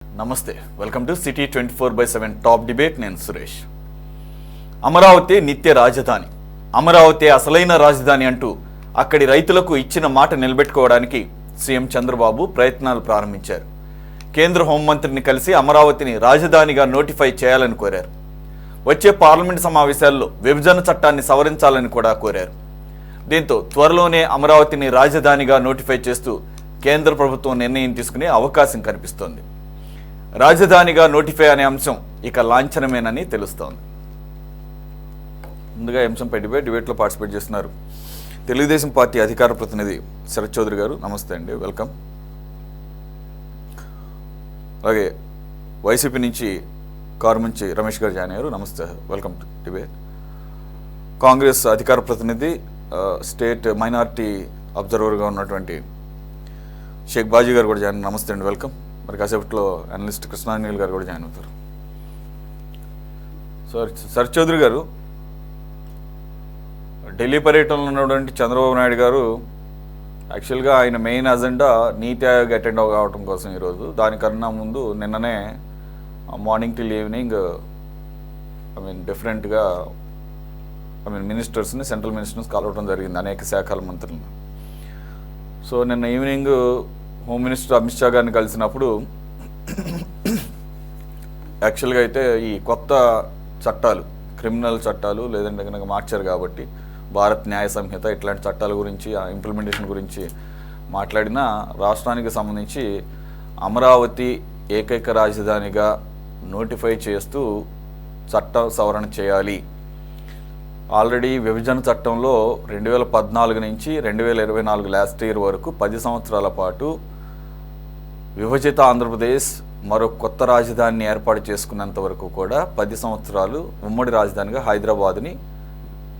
నమస్తే, welcome to city 24/7 top debate. నేను సురేష్. అమరావతి నిత్య రాజధాని, అమరావతి అసలైన రాజధాని అంటూ అక్కడి రైతులకు ఇచ్చిన మాట నిలబెట్టుకోవడానికి సీఎం చంద్రబాబు ప్రయత్నాలు ప్రారంభించారు. కేంద్ర హోంమంత్రిని కలిసి అమరావతిని రాజధానిగా నోటిఫై చేయాలని కోరారు. వచ్చే పార్లమెంట్ సమావేశాల్లో విభజన చట్టాన్ని సవరించాలని కూడా కోరారు. దీంతో త్వరలోనే అమరావతిని రాజధానిగా నోటిఫై చేస్తూ కేంద్ర ప్రభుత్వం నిర్ణయం తీసుకునే అవకాశం కనిపిస్తోంది. రాజధానిగా నోటిఫై అనే అంశం ఇక లాంఛనమేనని తెలుస్తోంది. ముందుగా అంశంపై డిబేట్లో పార్టిసిపేట్ చేస్తున్నారు తెలుగుదేశం పార్టీ అధికార ప్రతినిధి శరత్ చౌదరి గారు. నమస్తే అండి, వెల్కమ్. అలాగే వైసీపీ నుంచి కారుమంచి రమేష్ గారు జాయిన్ అయ్యారు. నమస్తే, వెల్కమ్ టు డిబేట్. కాంగ్రెస్ అధికార ప్రతినిధి స్టేట్ మైనారిటీ అబ్జర్వర్గా ఉన్నటువంటి షేక్ బాజీ గారు కూడా జాయిన్. నమస్తే అండి, వెల్కమ్. మరి కాసేపట్లో అనలిస్ట్ కృష్ణానీల్ గారు కూడా జాయిన్ అవుతారు. శరత్ చౌదరి గారు, ఢిల్లీ పర్యటనలో ఉన్నటువంటి చంద్రబాబు నాయుడు గారు యాక్చువల్గా ఆయన మెయిన్ అజెండా నీతి ఆయోగ్ అటెండ్ కావడం కోసం ఈరోజు. దానికన్నా ముందు నిన్ననే మార్నింగ్ టిల్ ఈవినింగ్ డిఫరెంట్గా మినిస్టర్స్ని, సెంట్రల్ మినిస్టర్స్ కలవడం జరిగింది, అనేక శాఖల మంత్రులను. సో నిన్న evening home minister Amit Shah గారిని కలిసినప్పుడు యాక్చువల్గా అయితే ఈ కొత్త చట్టాలు, క్రిమినల్ చట్టాలు లేదంటే కనుక మార్చారు కాబట్టి భారత్ న్యాయ సంహిత ఇట్లాంటి చట్టాల గురించి, ఆ ఇంప్లిమెంటేషన్ గురించి మాట్లాడిన రాష్ట్రానికి సంబంధించి అమరావతి ఏకైక రాజధానిగా నోటిఫై చేస్తూ చట్ట సవరణ చేయాలి. ఆల్రెడీ విభజన చట్టంలో 2014 నుంచి 2024 లాస్ట్ ఇయర్ వరకు 10 సంవత్సరాల పాటు విభజిత ఆంధ్రప్రదేశ్ మరో కొత్త రాజధానిని ఏర్పాటు చేసుకున్నంత వరకు కూడా 10 సంవత్సరాలు ఉమ్మడి రాజధానిగా హైదరాబాద్ని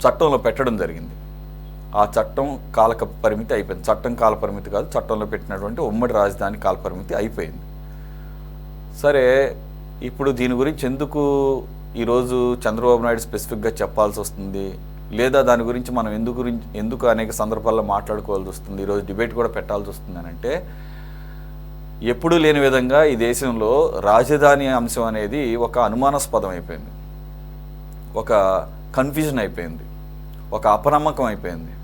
చట్టంలో పెట్టడం జరిగింది. ఆ చట్టం కాల పరిమితి అయిపోయింది. చట్టం కాల పరిమితి కాదు, చట్టంలో పెట్టినటువంటి ఉమ్మడి రాజధాని కాల పరిమితి అయిపోయింది. సరే, ఇప్పుడు దీని గురించి ఎందుకు ఈరోజు చంద్రబాబు నాయుడు స్పెసిఫిక్గా చెప్పాల్సి వస్తుంది, లేదా దాని గురించి మనం ఎందుకు అనేక సందర్భాల్లో మాట్లాడుకోవాల్సి వస్తుంది, ఈరోజు డిబేట్ కూడా పెట్టాల్సి వస్తుంది అని అంటే, ఎప్పుడూ లేని విధంగా ఈ దేశంలో రాజధాని అంశం అనేది ఒక అనుమానాస్పదం అయిపోయింది, ఒక కన్ఫ్యూజన్ అయిపోయింది, ఒక అపనమ్మకం అయిపోయింది.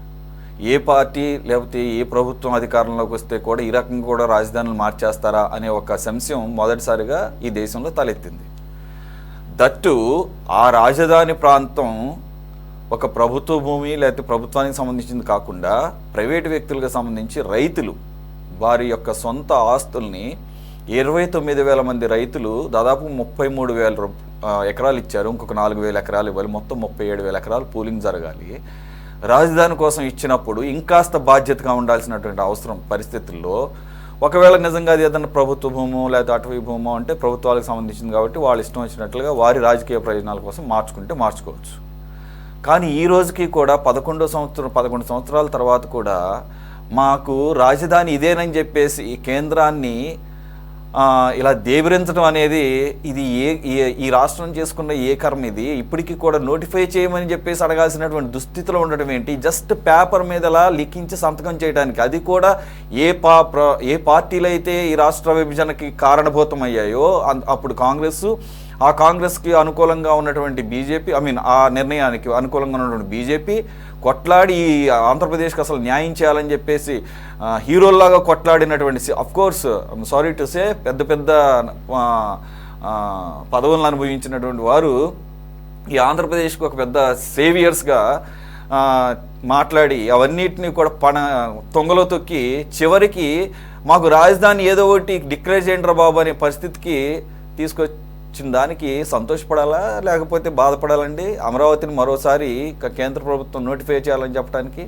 ఏ పార్టీ లేకపోతే ఏ ప్రభుత్వం అధికారంలోకి వస్తే కూడా ఈ రకంగా కూడా రాజధానులు మార్చేస్తారా అనే ఒక సంశయం మొదటిసారిగా ఈ దేశంలో తలెత్తింది. దట్టు ఆ రాజధాని ప్రాంతం ఒక ప్రభుత్వ భూమి లేకపోతే ప్రభుత్వానికి సంబంధించింది కాకుండా ప్రైవేటు వ్యక్తులకు సంబంధించి రైతులు వారి యొక్క సొంత ఆస్తుల్ని 29,000 మంది రైతులు దాదాపు 33,000 ఎకరాలు ఇచ్చారు. ఇంకొక 4,000 ఎకరాలు ఇవ్వాలి, మొత్తం 37,000 ఎకరాలు పూలింగ్ జరగాలి. రాజధాని కోసం ఇచ్చినప్పుడు ఇంకాస్త బాధ్యతగా ఉండాల్సినటువంటి అవసరం పరిస్థితుల్లో ఒకవేళ నిజంగా అది ఏదైనా ప్రభుత్వ భూమో లేకపోతే అటవీ భూమో అంటే ప్రభుత్వాలకు సంబంధించింది కాబట్టి వాళ్ళు ఇష్టం వచ్చినట్లుగా వారి రాజకీయ ప్రయోజనాల కోసం మార్చుకోవచ్చు. కానీ ఈ రోజుకి కూడా 11 సంవత్సరాల తర్వాత కూడా మాకు రాజధాని ఇదేనని చెప్పేసి కేంద్రాన్ని ఇలా దేవిరించడం అనేది ఇది ఈ రాష్ట్రం చేసుకున్న ఏ కర్మ ఇది? ఇప్పటికీ కూడా నోటిఫై చేయమని చెప్పేసి అడగాల్సినటువంటి దుస్థితిలో ఉండడం ఏంటి? జస్ట్ పేపర్ మీదలా లిఖించి సంతకం చేయడానికి, అది కూడా ఏ పార్టీలు అయితే ఈ రాష్ట్ర విభజనకి కారణభూతమయ్యాయో అప్పుడు ఆ కాంగ్రెస్కి అనుకూలంగా ఉన్నటువంటి బీజేపీ, ఆ నిర్ణయానికి అనుకూలంగా ఉన్నటువంటి బీజేపీ కొట్లాడి ఆంధ్రప్రదేశ్కి అసలు న్యాయం చేయాలని చెప్పేసి హీరోల్లాగా కొట్లాడినటువంటి, అఫ్కోర్స్ సారీ టు సే, పెద్ద పెద్ద పదవులను అనుభవించినటువంటి వారు ఈ ఆంధ్రప్రదేశ్కి ఒక పెద్ద సేవియర్స్గా మాట్లాడి అవన్నిటిని కూడా తొంగలో తొక్కి చివరికి మాకు రాజధాని ఏదో ఒకటి డిక్లేర్ చేయండి రా బాబు అనే పరిస్థితికి తీసుకొచ్చిన దానికి సంతోషపడాలా లేకపోతే బాధపడాలండి? అమరావతిని మరోసారి కేంద్ర ప్రభుత్వం నోటిఫై చేయాలని చెప్పడానికి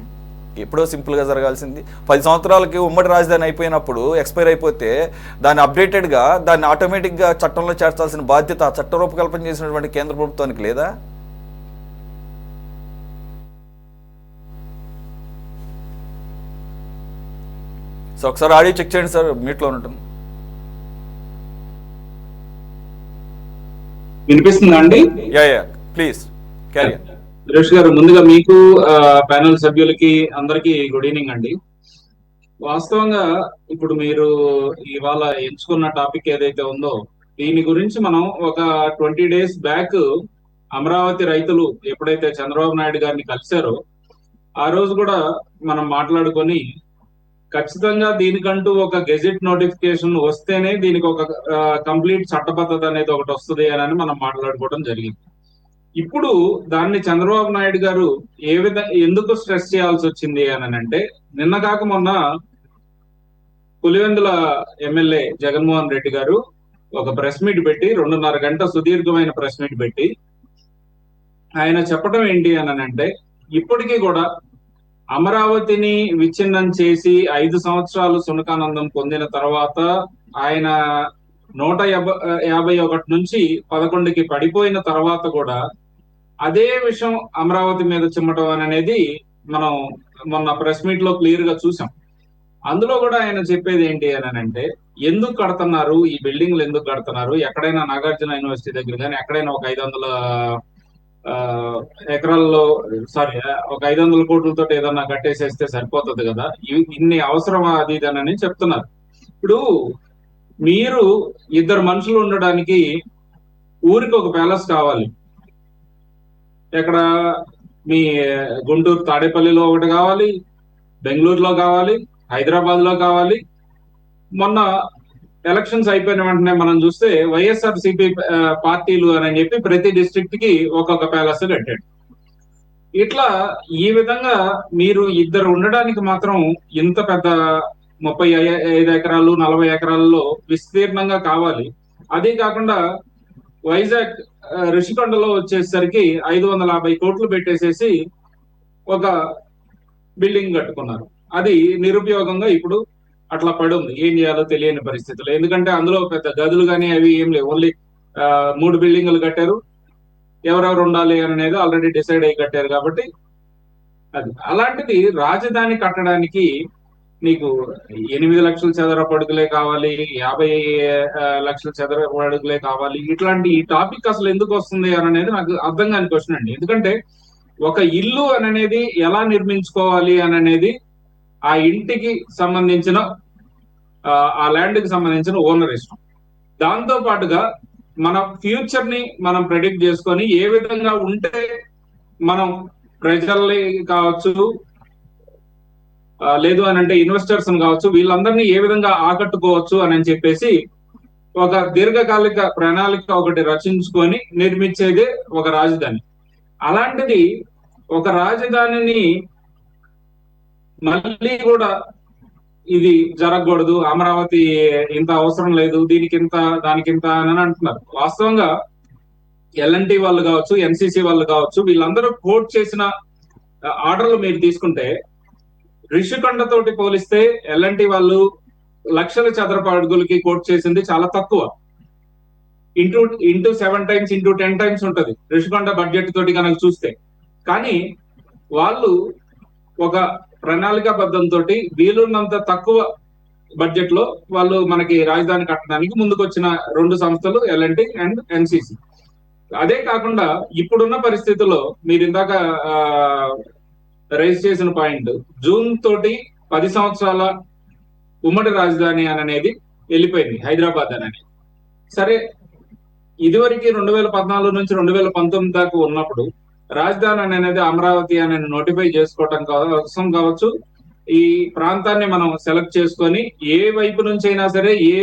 ఎప్పుడో సింపుల్గా జరగాల్సింది. 10 సంవత్సరాలకి ఉమ్మడి రాజధాని అయిపోయినప్పుడు ఎక్స్పైర్ అయిపోతే దాన్ని అప్డేటెడ్గా దాన్ని ఆటోమేటిక్గా చట్టంలో చేర్చాల్సిన బాధ్యత చట్ట రూపకల్పన చేసినటువంటి కేంద్ర ప్రభుత్వానికి లేదా? సో ఒకసారి ఆడియో చెక్ చేయండి సార్, మీట్లో ఉంటుంది. వినిపిస్తుందా అండి? Please carry. సురేష్ గారు, ముందుగా మీకు ప్యానల్ సభ్యులకి అందరికీ గుడ్ ఈవినింగ్ అండి. వాస్తవంగా ఇప్పుడు మీరు ఇవాళ ఎంచుకున్న టాపిక్ ఏదైతే ఉందో దీని గురించి మనం ఒక 20 days బ్యాక్ అమరావతి రైతులు ఎప్పుడైతే చంద్రబాబు నాయుడు గారిని కలిశారో ఆ రోజు కూడా మనం మాట్లాడుకొని ఖచ్చితంగా దీనికంటూ ఒక గెజిట్ నోటిఫికేషన్ వస్తేనే దీనికి ఒక కంప్లీట్ చట్టబద్ధత అనేది ఒకటి వస్తుంది అని మనం మాట్లాడుకోవడం జరిగింది. ఇప్పుడు దాన్ని చంద్రబాబు నాయుడు గారు ఏ విధంగా ఎందుకు స్ట్రెస్ చేయాల్సి వచ్చింది అని అంటే, నిన్న కాక మొన్న పులివెందుల ఎమ్మెల్యే జగన్మోహన్ రెడ్డి గారు ఒక ప్రెస్ మీట్ పెట్టి 2.5 గంట సుదీర్ఘమైన ప్రెస్ మీట్ పెట్టి ఆయన చెప్పడం ఏంటి అని అంటే, ఇప్పటికీ కూడా అమరావతిని విచ్ఛిన్నం చేసి 5 సంవత్సరాలు సునకానందం పొందిన తర్వాత ఆయన 151 నుంచి 11కి పడిపోయిన తర్వాత కూడా అదే విషయం అమరావతి మీద చిమ్మటం అనేది మనం మొన్న ప్రెస్ మీట్ లో క్లియర్ గా చూసాం. అందులో కూడా ఆయన చెప్పేది ఏంటి అని అంటే, ఎందుకు కడుతున్నారు ఈ బిల్డింగ్లు, ఎందుకు కడుతున్నారు, ఎక్కడైనా నాగార్జున యూనివర్సిటీ దగ్గర కానీ ఎక్కడైనా ఒక 500 ఆ, ఎకరాల్లో సారీ ఒక 500 కోట్లతో ఏదన్నా కట్టేసేస్తే సరిపోతుంది కదా, ఇన్ని అవసరమా అది ఇది అని చెప్తున్నారు. ఇప్పుడు మీరు ఇద్దరు మనుషులు ఉండడానికి ఊరికి ఒక ప్యాలెస్ కావాలి. ఎక్కడ మీ గుంటూరు తాడేపల్లిలో ఒకటి కావాలి, బెంగళూరులో కావాలి, హైదరాబాద్ లో కావాలి. మొన్న ఎలక్షన్స్ అయిపోయిన వెంటనే మనం చూస్తే వైఎస్ఆర్ సిపి పార్టీలు అని చెప్పి ప్రతి డిస్ట్రిక్ట్ కి ఒక్కొక్క ప్యాలెస్ కట్టాడు. ఇట్లా ఈ విధంగా మీరు ఇద్దరు ఉండడానికి మాత్రం ఇంత పెద్ద 35 ఎకరాలు 40 ఎకరాల్లో విస్తీర్ణంగా కావాలి. అదే కాకుండా వైజాగ్ ఋషికొండలో వచ్చేసరికి 550 కోట్లు పెట్టేసేసి ఒక బిల్డింగ్ కట్టుకున్నారు. అది నిరుపయోగంగా ఇప్పుడు అట్లా పడి ఉంది. ఏం చేయాలో తెలియని పరిస్థితులు. ఎందుకంటే అందులో పెద్ద గదులు కానీ అవి ఏం లేవు. ఓన్లీ 3 బిల్డింగులు కట్టారు. ఎవరెవరు ఉండాలి అనేది ఆల్రెడీ డిసైడ్ అయ్యి కట్టారు కాబట్టి అది. అలాంటిది రాజధాని కట్టడానికి నీకు 8 లక్షల చదరపు అడుగులే కావాలి, 50 లక్షల చదరపు అడుగులే కావాలి. ఇట్లాంటి ఈ టాపిక్ అసలు ఎందుకు వస్తుంది అనేది నాకు అర్థం కాని క్వశ్చన్ అండి. ఎందుకంటే ఒక ఇల్లు అనేది ఎలా నిర్మించుకోవాలి అనేది ఆ ఇంటికి సంబంధించిన ఆ ల్యాండ్ కి సంబంధించిన ఓనర్ ఇష్టం. దాంతో పాటుగా మన ఫ్యూచర్ ని మనం ప్రెడిక్ట్ చేసుకొని ఏ విధంగా ఉంటే మనం ప్రజల్ని కావచ్చు, లేదు అని అంటే ఇన్వెస్టర్స్ కావచ్చు, వీళ్ళందరినీ ఏ విధంగా ఆకట్టుకోవచ్చు అని చెప్పేసి ఒక దీర్ఘకాలిక ప్రణాళిక ఒకటి రచించుకొని నిర్మించేదే ఒక రాజధాని. అలాంటిది ఒక రాజధానిని మళ్ళీ కూడా ఇది జరగకూడదు, అమరావతి ఇంత అవసరం లేదు, దీనికి ఇంత దానికి ఇంత అని అంటున్నారు. వాస్తవంగా ఎల్ఎన్టీ వాళ్ళు కావచ్చు, ఎన్సీసీ వాళ్ళు కావచ్చు, వీళ్ళందరూ కోట్ చేసిన ఆర్డర్లు మీరు తీసుకుంటే రిషికొండ తోటి పోలిస్తే ఎల్ఎన్టీ వాళ్ళు లక్షల చదరపు అడుగులకి కోట్ చేసింది చాలా తక్కువ. ఇంటూ 7 times ఇంటూ 10 times ఉంటది రిషికొండ బడ్జెట్ తోటి కనుక చూస్తే. కానీ వాళ్ళు ఒక ప్రణాళికాబద్ధంతో వీలున్నంత తక్కువ బడ్జెట్ లో వాళ్ళు మనకి రాజధాని కట్టడానికి ముందుకు వచ్చిన 2 సంస్థలు ఎల్ఎన్టీ అండ్ ఎన్సీసీ. అదే కాకుండా ఇప్పుడున్న పరిస్థితుల్లో మీరు ఇందాక రైజ్ చేసిన పాయింట్, జూన్ తోటి 10 సంవత్సరాల ఉమ్మడి రాజధాని అనేది వెళ్ళిపోయింది హైదరాబాద్ అనేది. సరే, ఇదివరకు 2014 నుంచి 2019 దాకా ఉన్నప్పుడు రాజధాని అనేది అమరావతి అనేది నోటిఫై చేసుకోవటం కోసం కావచ్చు, ఈ ప్రాంతాన్ని మనం సెలెక్ట్ చేసుకొని ఏ వైపు నుంచి అయినా సరే, ఏ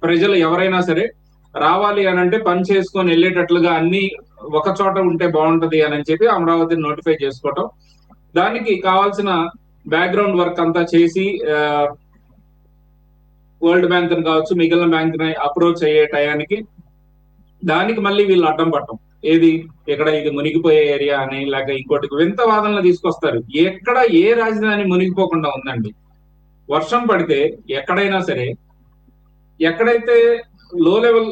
ప్రజలు ఎవరైనా సరే రావాలి అని అంటే పని చేసుకొని వెళ్ళేటట్లుగా అన్ని ఒక చోట ఉంటే బాగుంటది అని చెప్పి అమరావతిని నోటిఫై చేసుకోవటం, దానికి కావాల్సిన బ్యాక్గ్రౌండ్ వర్క్ అంతా చేసి వరల్డ్ బ్యాంక్ కావచ్చు, మిగిలిన బ్యాంక్ అప్రోచ్ అయ్యే టయానికి దానికి మళ్ళీ వీళ్ళు అడ్డం పట్టడం, ఏది ఇక్కడ ఇది మునిగిపోయే ఏరియా అని లేక ఇంకోటి వింత వాదనలు తీసుకొస్తారు. ఎక్కడ ఏ రాజధాని మునిగిపోకుండా ఉందండి? వర్షం పడితే ఎక్కడైనా సరే, ఎక్కడైతే లో లెవెల్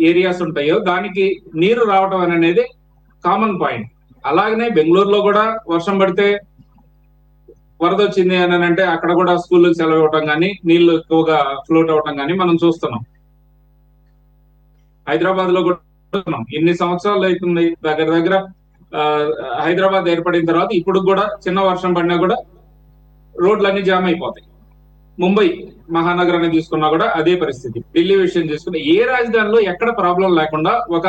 ఏరియాస్ ఉంటాయో దానికి నీరు రావడం అనేది కామన్ పాయింట్. అలాగనే బెంగళూరులో కూడా వర్షం పడితే వరద వచ్చింది అని అంటే అక్కడ కూడా స్కూళ్ళకి సెలవు ఇవ్వటం కానీ, నీళ్లు ఎక్కువగా ఫ్లోట్ అవటం కానీ మనం చూస్తున్నాం. హైదరాబాద్ లో కూడా ఎన్ని సంవత్సరాలు అవుతుంది దగ్గర దగ్గర హైదరాబాద్ ఏర్పడిన తర్వాత ఇప్పుడు కూడా చిన్న వర్షం పడినా కూడా రోడ్లన్నీ జామ్ అయిపోతాయి. ముంబై మహానగరాన్ని తీసుకున్నా కూడా అదే పరిస్థితి. ఢిల్లీ విషయం తీసుకున్న ఏ రాజధానిలో ఎక్కడ ప్రాబ్లం లేకుండా ఒక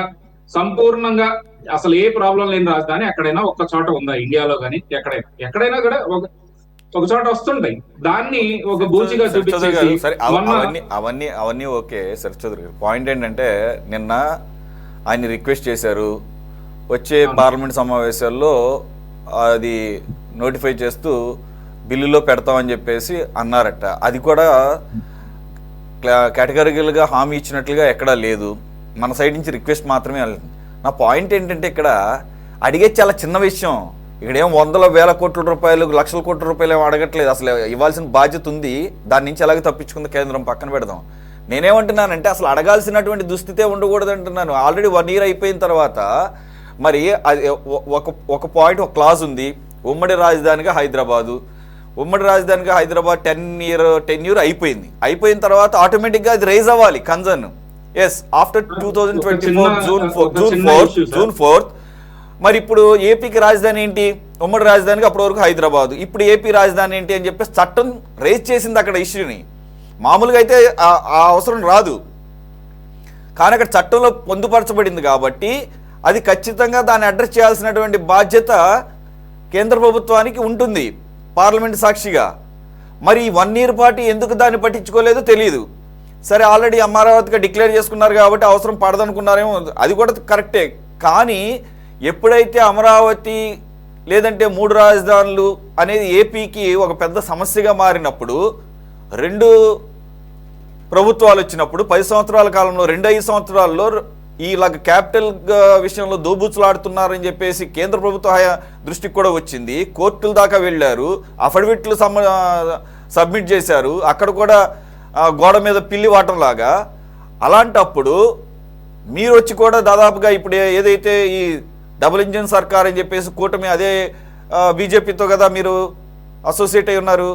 సంపూర్ణంగా అసలు ఏ ప్రాబ్లం లేని రాజధాని ఎక్కడైనా ఒక్క చోట ఉందా ఇండియాలో కానీ? ఎక్కడైనా కూడా ఒక చోట వస్తుంటాయి. దాన్ని ఒక బూచిగా చూపించేసి సరే అవన్నీ ఓకే సరే చౌదరి గారు. పాయింట్ ఏంటంటే నిన్న ఆయన రిక్వెస్ట్ చేశారు, వచ్చే పార్లమెంట్ సమావేశాల్లో అది నోటిఫై చేస్తూ బిల్లులో పెడతామని చెప్పేసి అన్నారట. అది కూడా కేటగిరికల్గా హామీ ఇచ్చినట్లుగా ఎక్కడా లేదు, మన సైడ్ నుంచి రిక్వెస్ట్ మాత్రమే. నా పాయింట్ ఏంటంటే ఇక్కడ అడిగే చాలా చిన్న విషయం. ఇక్కడేం వందల వేల కోట్ల రూపాయలు లక్షల కోట్ల రూపాయలు ఏమో అడగట్లేదు. అసలు ఇవ్వాల్సిన బాధ్యత ఉంది, దాని నుంచి ఎలాగ తప్పించుకుంది కేంద్రం పక్కన పెడదాం. నేనేమంటున్నానంటే అసలు అడగాల్సినటువంటి దుస్థితే ఉండకూడదు అంటున్నాను. ఆల్రెడీ 1 year అయిపోయిన తర్వాత మరి అది ఒక పాయింట్ ఒక క్లాజ్ ఉంది, ఉమ్మడి రాజధానిగా హైదరాబాదు. ఉమ్మడి రాజధానిగా హైదరాబాద్ 10 year అయిపోయిన తర్వాత ఆటోమేటిక్గా అది రైజ్ అవ్వాలి కన్సర్న్. ఎస్, ఆఫ్టర్ 2024 జూన్ 4 మరి ఇప్పుడు ఏపీకి రాజధాని ఏంటి? ఉమ్మడి రాజధానికి అప్పటి వరకు హైదరాబాద్, ఇప్పుడు ఏపీ రాజధాని ఏంటి అని చెప్పేసి చట్టం రైజ్ చేసింది అక్కడ ఇష్యూని. మామూలుగా అయితే ఆ అవసరం రాదు, కానీ అక్కడ చట్టంలో పొందుపరచబడింది కాబట్టి అది ఖచ్చితంగా దాన్ని అడ్రస్ చేయాల్సినటువంటి బాధ్యత కేంద్ర ప్రభుత్వానికి ఉంటుంది పార్లమెంట్ సాక్షిగా. మరి ఈ 1 year పాటు ఎందుకు దాన్ని పట్టించుకోలేదో తెలియదు. సరే, ఆల్రెడీ అమరావతిగా డిక్లేర్ చేసుకున్నారు కాబట్టి అవసరం పడదనుకున్నారేమో, అది కూడా కరెక్టే. కానీ ఎప్పుడైతే అమరావతి లేదంటే 3 రాజధానులు అనేది ఏపీకి ఒక పెద్ద సమస్యగా మారినప్పుడు, 2 ప్రభుత్వాలు వచ్చినప్పుడు 10 సంవత్సరాల కాలంలో 2-5 సంవత్సరాల్లో ఇలాగ క్యాపిటల్ విషయంలో దోబూచులాడుతున్నారని చెప్పేసి కేంద్ర ప్రభుత్వ దృష్టికి కూడా వచ్చింది. కోర్టుల దాకా వెళ్ళారు, అఫిడవిట్లు సబ్మిట్ చేశారు, అక్కడ కూడా గోడ మీద పిల్లి వాటంలాగా. అలాంటప్పుడు మీరు వచ్చి కూడా దాదాపుగా ఇప్పుడు ఏదైతే ఈ డబుల్ ఇంజిన్ సర్కార్ అని చెప్పేసి కూటమి, అదే బీజేపీతో కదా మీరు అసోసియేట్ అయి ఉన్నారు.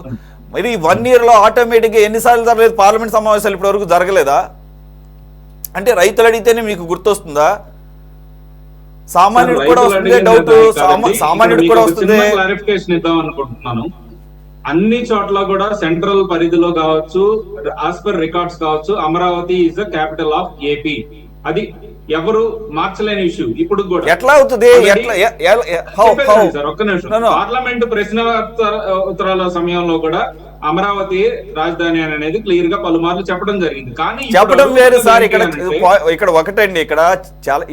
మరి 1 yearలో ఆటోమేటిక్గా ఎన్నిసార్లు జరగలేదు పార్లమెంట్ సమావేశాలు? ఇప్పటి వరకు జరగలేదా? అంటే రైతులు అడిగితేనే మీకు గుర్తొస్తుందా? సామాన్యుడు కూడా వస్తుంది డౌట్, సామాన్యుడు కూడా వస్తుంది. క్లారిఫికేషన్ ఇద్దాం అనుకుంటున్నాను. అన్ని చోట్ల కూడా సెంట్రల్ పరిధిలో కావచ్చు, యాజ్ పర్ రికార్డ్స్ కావచ్చు, Amaravati is the capital of AP. అది ఎవరు మార్చలేని ఇష్యూ. ఇప్పుడు కూడా ఎట్లా అవుతుంది? ఒక్క నిమిషం. పార్లమెంట్ ప్రశ్న ఉత్తరాల సమయంలో కూడా అమరావతి రాజధాని అనేది క్లియర్ గా పలుమార్లు చెప్పడం జరిగింది. కానీ చెప్పడం వేరు సార్. ఇక్కడ ఒకటండి, ఇక్కడ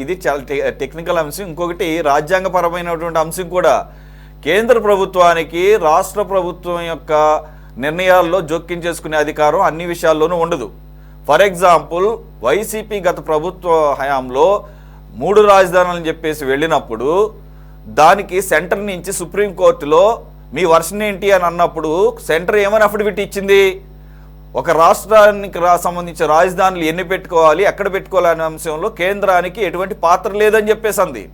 ఇది చాలా టెక్నికల్ అంశం. ఇంకొకటి రాజ్యాంగ పరమైనటువంటి అంశం కూడా. కేంద్ర ప్రభుత్వానికి రాష్ట్ర ప్రభుత్వం యొక్క నిర్ణయాల్లో జోక్యం చేసుకునే అధికారం అన్ని విషయాల్లోనూ ఉండదు. ఫర్ ఎగ్జాంపుల్, వైసీపీ గత ప్రభుత్వ హయాంలో 3 రాజధానులని చెప్పేసి వెళ్ళినప్పుడు దానికి సెంటర్ నుంచి సుప్రీంకోర్టులో మీ వర్షన్ ఏంటి అని అన్నప్పుడు సెంటర్ ఏమని అఫిడవిట్ ఇచ్చింది? ఒక రాష్ట్రానికి సంబంధించిన రాజధానులు ఎన్ని పెట్టుకోవాలి, ఎక్కడ పెట్టుకోవాలి అనే అంశంలో కేంద్రానికి ఎటువంటి పాత్ర లేదని చెప్పేసింది.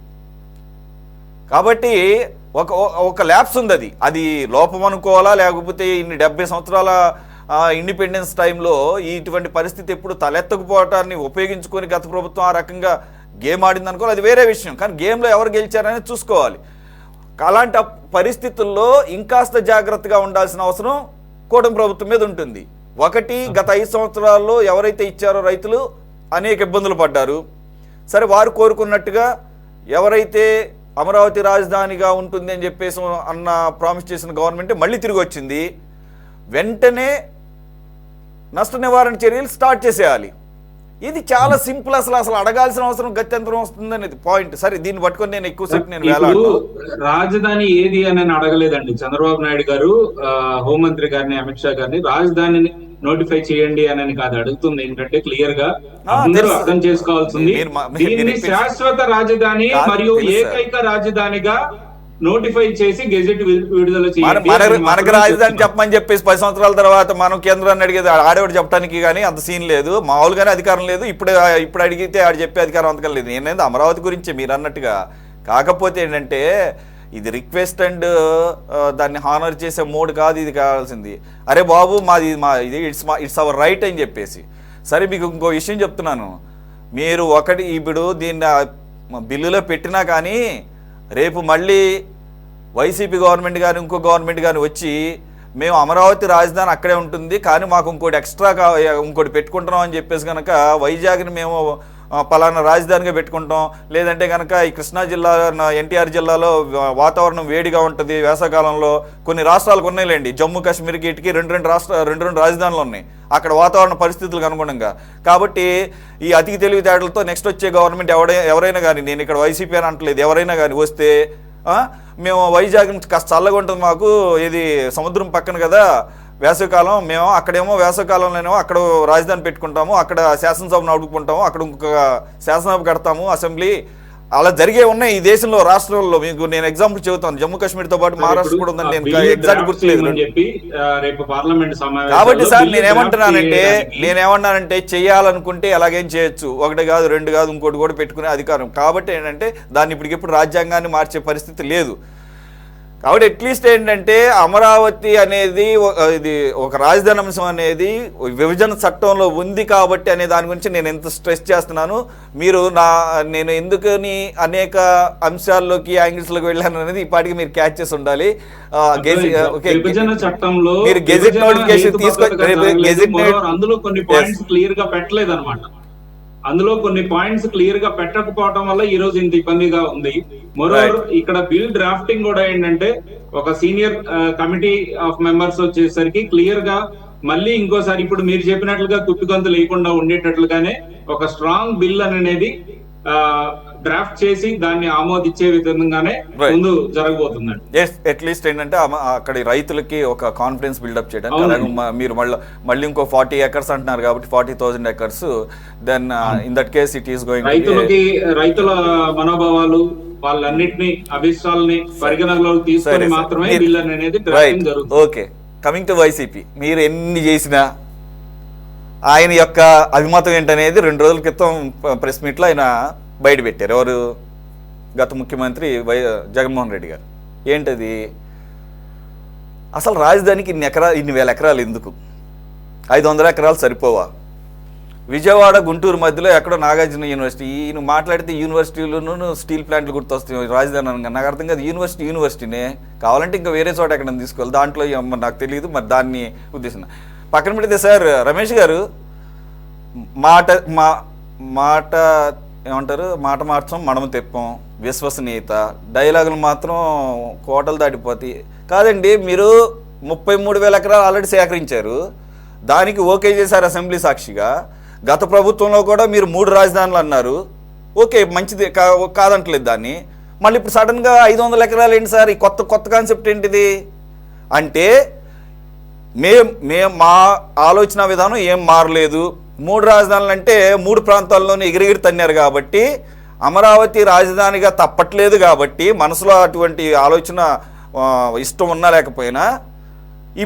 కాబట్టి ఒక ల్యాప్స్ ఉంది. అది లోపం అనుకోవాలా, లేకపోతే ఇన్ని 70 సంవత్సరాల ఇండిపెండెన్స్ టైంలో ఇటువంటి పరిస్థితి ఎప్పుడు తలెత్తకపోవటాన్ని ఉపయోగించుకొని గత ప్రభుత్వం ఆ రకంగా గేమ్ ఆడింది అనుకోవాలి, అది వేరే విషయం. కానీ గేమ్లో ఎవరు గెలిచారనేది చూసుకోవాలి. అలాంటి పరిస్థితుల్లో ఇంకాస్త జాగ్రత్తగా ఉండాల్సిన అవసరం కూటమి ప్రభుత్వం మీద ఉంటుంది. ఒకటి, గత 5 సంవత్సరాల్లో ఎవరైతే ఇచ్చారో రైతులు అనేక ఇబ్బందులు పడ్డారు. సరే, వారు కోరుకున్నట్టుగా ఎవరైతే అమరావతి రాజధానిగా ఉంటుంది అని చెప్పేసి అన్న ప్రామిస్ చేసిన గవర్నమెంట్ మళ్ళీ తిరిగి వచ్చింది. వెంటనే నష్ట నివారణ చర్యలు స్టార్ట్ చేసేయాలి. ఇది చాలా సింపుల్. అసలు అడగాల్సిన అవసరం గత్యంతరం వస్తుంది అనేది పాయింట్. సరే, దీన్ని పట్టుకొని నేను ఎక్కువసేపు రాజధాని ఏది అని అడగలేదండి చంద్రబాబు నాయుడు గారు. హోంమంత్రి గారిని, అమిత్ షా గారిని రాజధానిని నోటిఫై చేయండి అని కాదు అడుగుతుంది. ఏంటంటే క్లియర్ గా అందరూ అర్థం చేసుకోవాల్సింది, దీన్ని శాశ్వత రాజధాని మరియు ఏకైక రాజధానిగా నోటిఫై చేసి గెజెట్ విడుదల చేయాలి. మనకు రాజధాని చెప్పమని చెప్పేసి 10 సంవత్సరాల తర్వాత మనం కేంద్రాన్ని అడిగేది ఆడేవాడు చెప్పడానికి కానీ అంత సీన్ లేదు, మామూలుగానే అధికారం లేదు. ఇప్పుడు అడిగితే ఆడు చెప్పే అధికారం అంతకం లేదు. నేనేది అమరావతి గురించి మీరు అన్నట్టుగా. కాకపోతే ఏంటంటే ఇది రిక్వెస్ట్ అండ్ దాన్ని హానర్ చేసే మోడ్ కాదు ఇది కావాల్సింది. అరే బాబు, ఇది ఇట్స్ అవర్ రైట్ అని చెప్పేసి. సరే, మీకు ఇంకో విషయం చెప్తున్నాను. మీరు ఇప్పుడు దీన్ని బిల్లులో పెట్టినా కానీ రేపు మళ్ళీ వైసీపీ గవర్నమెంట్ కానీ ఇంకో గవర్నమెంట్ కానీ వచ్చి మేము అమరావతి రాజధాని అక్కడే ఉంటుంది కానీ మాకు ఇంకోటి ఎక్స్ట్రా ఇంకోటి పెట్టుకుంటున్నాం అని చెప్పేసి కనుక వైజాగ్ని మేము పలానా రాజధానిగా పెట్టుకుంటాం, లేదంటే కనుక ఈ కృష్ణా జిల్లా ఎన్టీఆర్ జిల్లాలో వాతావరణం వేడిగా ఉంటుంది వేసవకాలంలో, కొన్ని రాష్ట్రాలకు ఉన్నాయిలేండి, జమ్మూ కాశ్మీర్కి ఇటుకి రెండు రాజధానులు ఉన్నాయి అక్కడ వాతావరణ పరిస్థితులకు అనుగుణంగా. కాబట్టి ఈ అతి తెలివితేటలతో నెక్స్ట్ వచ్చే గవర్నమెంట్ ఎవరైనా కానీ, నేను ఇక్కడ వైసీపీ అని అంటలేదు, ఎవరైనా కానీ వస్తే మేము వైజాగ్ కాస్త చల్లగా ఉంటుంది, మాకు ఇది సముద్రం పక్కన కదా వేసవికాలం, మేము అక్కడేమో వేసవికాలంలోనేమో అక్కడ రాజధాని పెట్టుకుంటాము, అక్కడ శాసనసభను అడుగుకుంటాము, అక్కడ ఇంకొక శాసనసభ కడతాము, అసెంబ్లీ అలా జరిగే ఉన్నాయి ఈ దేశంలో రాష్ట్రాల్లో. మీకు నేను ఎగ్జాంపుల్ చెబుతాను, జమ్మూ కాశ్మీర్ తో పాటు మహారాష్ట్ర కూడా ఉందని నేను ఎగ్జాక్ట్ గుర్తులేదు. కాబట్టి సార్ నేనేమన్నానంటే చెయ్యాలనుకుంటే ఎలాగేం చేయొచ్చు, ఒకటి కాదు రెండు కాదు ఇంకోటి కూడా పెట్టుకునే అధికారం. కాబట్టి ఏంటంటే దాన్ని ఇప్పటికిప్పుడు రాజ్యాంగాన్ని మార్చే పరిస్థితి లేదు. కాబట్టి అట్లీస్ట్ ఏంటంటే అమరావతి అనేది ఇది ఒక రాజధాని అంశం అనేది విభజన చట్టంలో ఉంది కాబట్టి అనే దాని గురించి నేను ఎంత స్ట్రెస్ చేస్తున్నాను. మీరు నేను ఎందుకని అనేక అంశాల్లోకి యాంగిల్స్లోకి వెళ్ళాను అనేది ఇప్పటికి మీరు క్యాచ్ చేసి ఉండాలి. మీరు గెజెట్ నోటిఫికేషన్ అందులో కొన్ని పాయింట్స్ క్లియర్ గా పెట్టలేదు అనమాట. అందులో కొన్ని పాయింట్స్ క్లియర్ గా పెట్టకపోవడం వల్ల ఈ రోజు ఇంత ఇబ్బందిగా ఉంది. మరోవర్ ఇక్కడ బిల్ డ్రాఫ్టింగ్ కూడా ఏంటంటే ఒక సీనియర్ కమిటీ ఆఫ్ మెంబర్స్ వచ్చేసరికి క్లియర్ గా మళ్ళీ ఇంకోసారి ఇప్పుడు మీరు చెప్పినట్లుగా తుట్టుగంతు లేకుండా ఉండేటట్లుగానే ఒక స్ట్రాంగ్ బిల్ అనేది డ్రాఫ్ట్ చేసి దాన్ని ఆమోదించే విధంగానే ముందు జరగబోతుందండి. అట్లీస్ట్ ఏంటంటే అక్కడ రైతులకి ఒక కాన్ఫిడెన్స్ బిల్డప్ చేయడానికి, అలాగే మీరు మళ్ళీ ఇంకో 40 acres అంటున్నారు కాబట్టి 40,000 acres, then in that case it is going రైతుల మనోభావాలు వాళ్ళన్నిటిని అభిష్టాలని పరిగణనలోకి తీసుకొని మాత్రమే బిల్ అనేది డ్రాఫ్టింగ్ జరుగుతుంది. ఓకే, కమింగ్ టు వైసీపీ, మీరు ఎన్ని చేసినా ఆయన యొక్క అభిమతం ఏంటనేది 2 రోజుల క్రితం ప్రెస్ మీట్లో ఆయన బయట పెట్టారు. ఎవరు? గత ముఖ్యమంత్రి జగన్మోహన్ రెడ్డి గారు. ఏంటది? అసలు రాజధానికి ఇన్ని వేల ఎకరాలు ఎందుకు? 500 ఎకరాలు సరిపోవా? విజయవాడ గుంటూరు మధ్యలో ఎక్కడో నాగార్జున యూనివర్సిటీ, ఈయన మాట్లాడితే యూనివర్సిటీలను స్టీల్ ప్లాంట్లు గుర్తొస్తాయి రాజధాని. నాకు అర్థం కాదు, యూనివర్సిటీనే కావాలంటే ఇంకా వేరే చోట ఎక్కడ తీసుకోవాలి, దాంట్లో నాకు తెలియదు. మరి దాన్ని ఉద్దేశం పక్కన పెడితే సార్, రమేష్ గారు మాట ఏమంటారు, మాట మార్చం మడమ తెప్పం, విశ్వసనీయత, డైలాగులు మాత్రం కోటలు దాటిపోతాయి. కాదండి, మీరు 33,000 ఎకరాలు ఆల్రెడీ సేకరించారు, దానికి ఓకే చేశారు అసెంబ్లీ సాక్షిగా. గత ప్రభుత్వంలో కూడా మీరు 3 రాజధానులు అన్నారు, ఓకే మంచిది కాదంటలేదు దాన్ని. మళ్ళీ ఇప్పుడు సడన్గా 500 ఎకరాలు ఏంటి సార్? ఈ కొత్త కాన్సెప్ట్ ఏంటిది? అంటే మా ఆలోచన విధానం ఏం మారలేదు. 3 రాజధానులు అంటే 3 ప్రాంతాల్లోనే ఎగిరిగిరి తన్నారు కాబట్టి, అమరావతి రాజధానిగా తప్పట్లేదు కాబట్టి, మనసులో అటువంటి ఆలోచన ఇష్టం ఉన్నా లేకపోయినా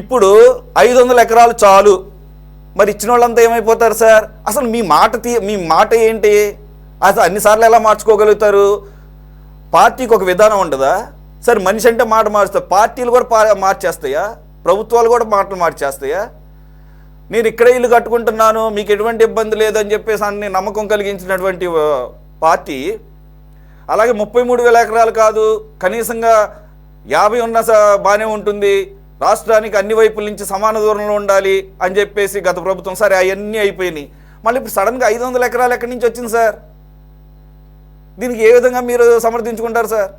ఇప్పుడు 500 ఎకరాలు చాలు. మరి ఇచ్చిన వాళ్ళంతా ఏమైపోతారు సార్? అసలు మీ మాట ఏంటి? అసలు అన్నిసార్లు ఎలా మార్చుకోగలుగుతారు? పార్టీకి ఒక విధానం ఉండదా? సరే, మనిషి అంటే మాట మారుస్తారు, పార్టీలు కూడా మార్చేస్తాయా? ప్రభుత్వాలు కూడా మాటలు మార్చేస్తాయా? నేను ఇక్కడే ఇల్లు కట్టుకుంటున్నాను, మీకు ఎటువంటి ఇబ్బంది లేదని చెప్పేసి అన్ని నమ్మకం కలిగించినటువంటి పార్టీ, అలాగే 33,000 ఎకరాలు కాదు, కనీసంగా 50 ఉన్న బాగానే ఉంటుంది, రాష్ట్రానికి అన్ని వైపుల నుంచి సమాన దూరంలో ఉండాలి అని చెప్పేసి గత ప్రభుత్వం. సరే, అవన్నీ అయిపోయినాయి. మళ్ళీ ఇప్పుడు సడన్గా 500 ఎకరాలు ఎక్కడి నుంచి వచ్చింది సార్? దీనికి ఏ విధంగా మీరు సమర్థించుకుంటారు సార్?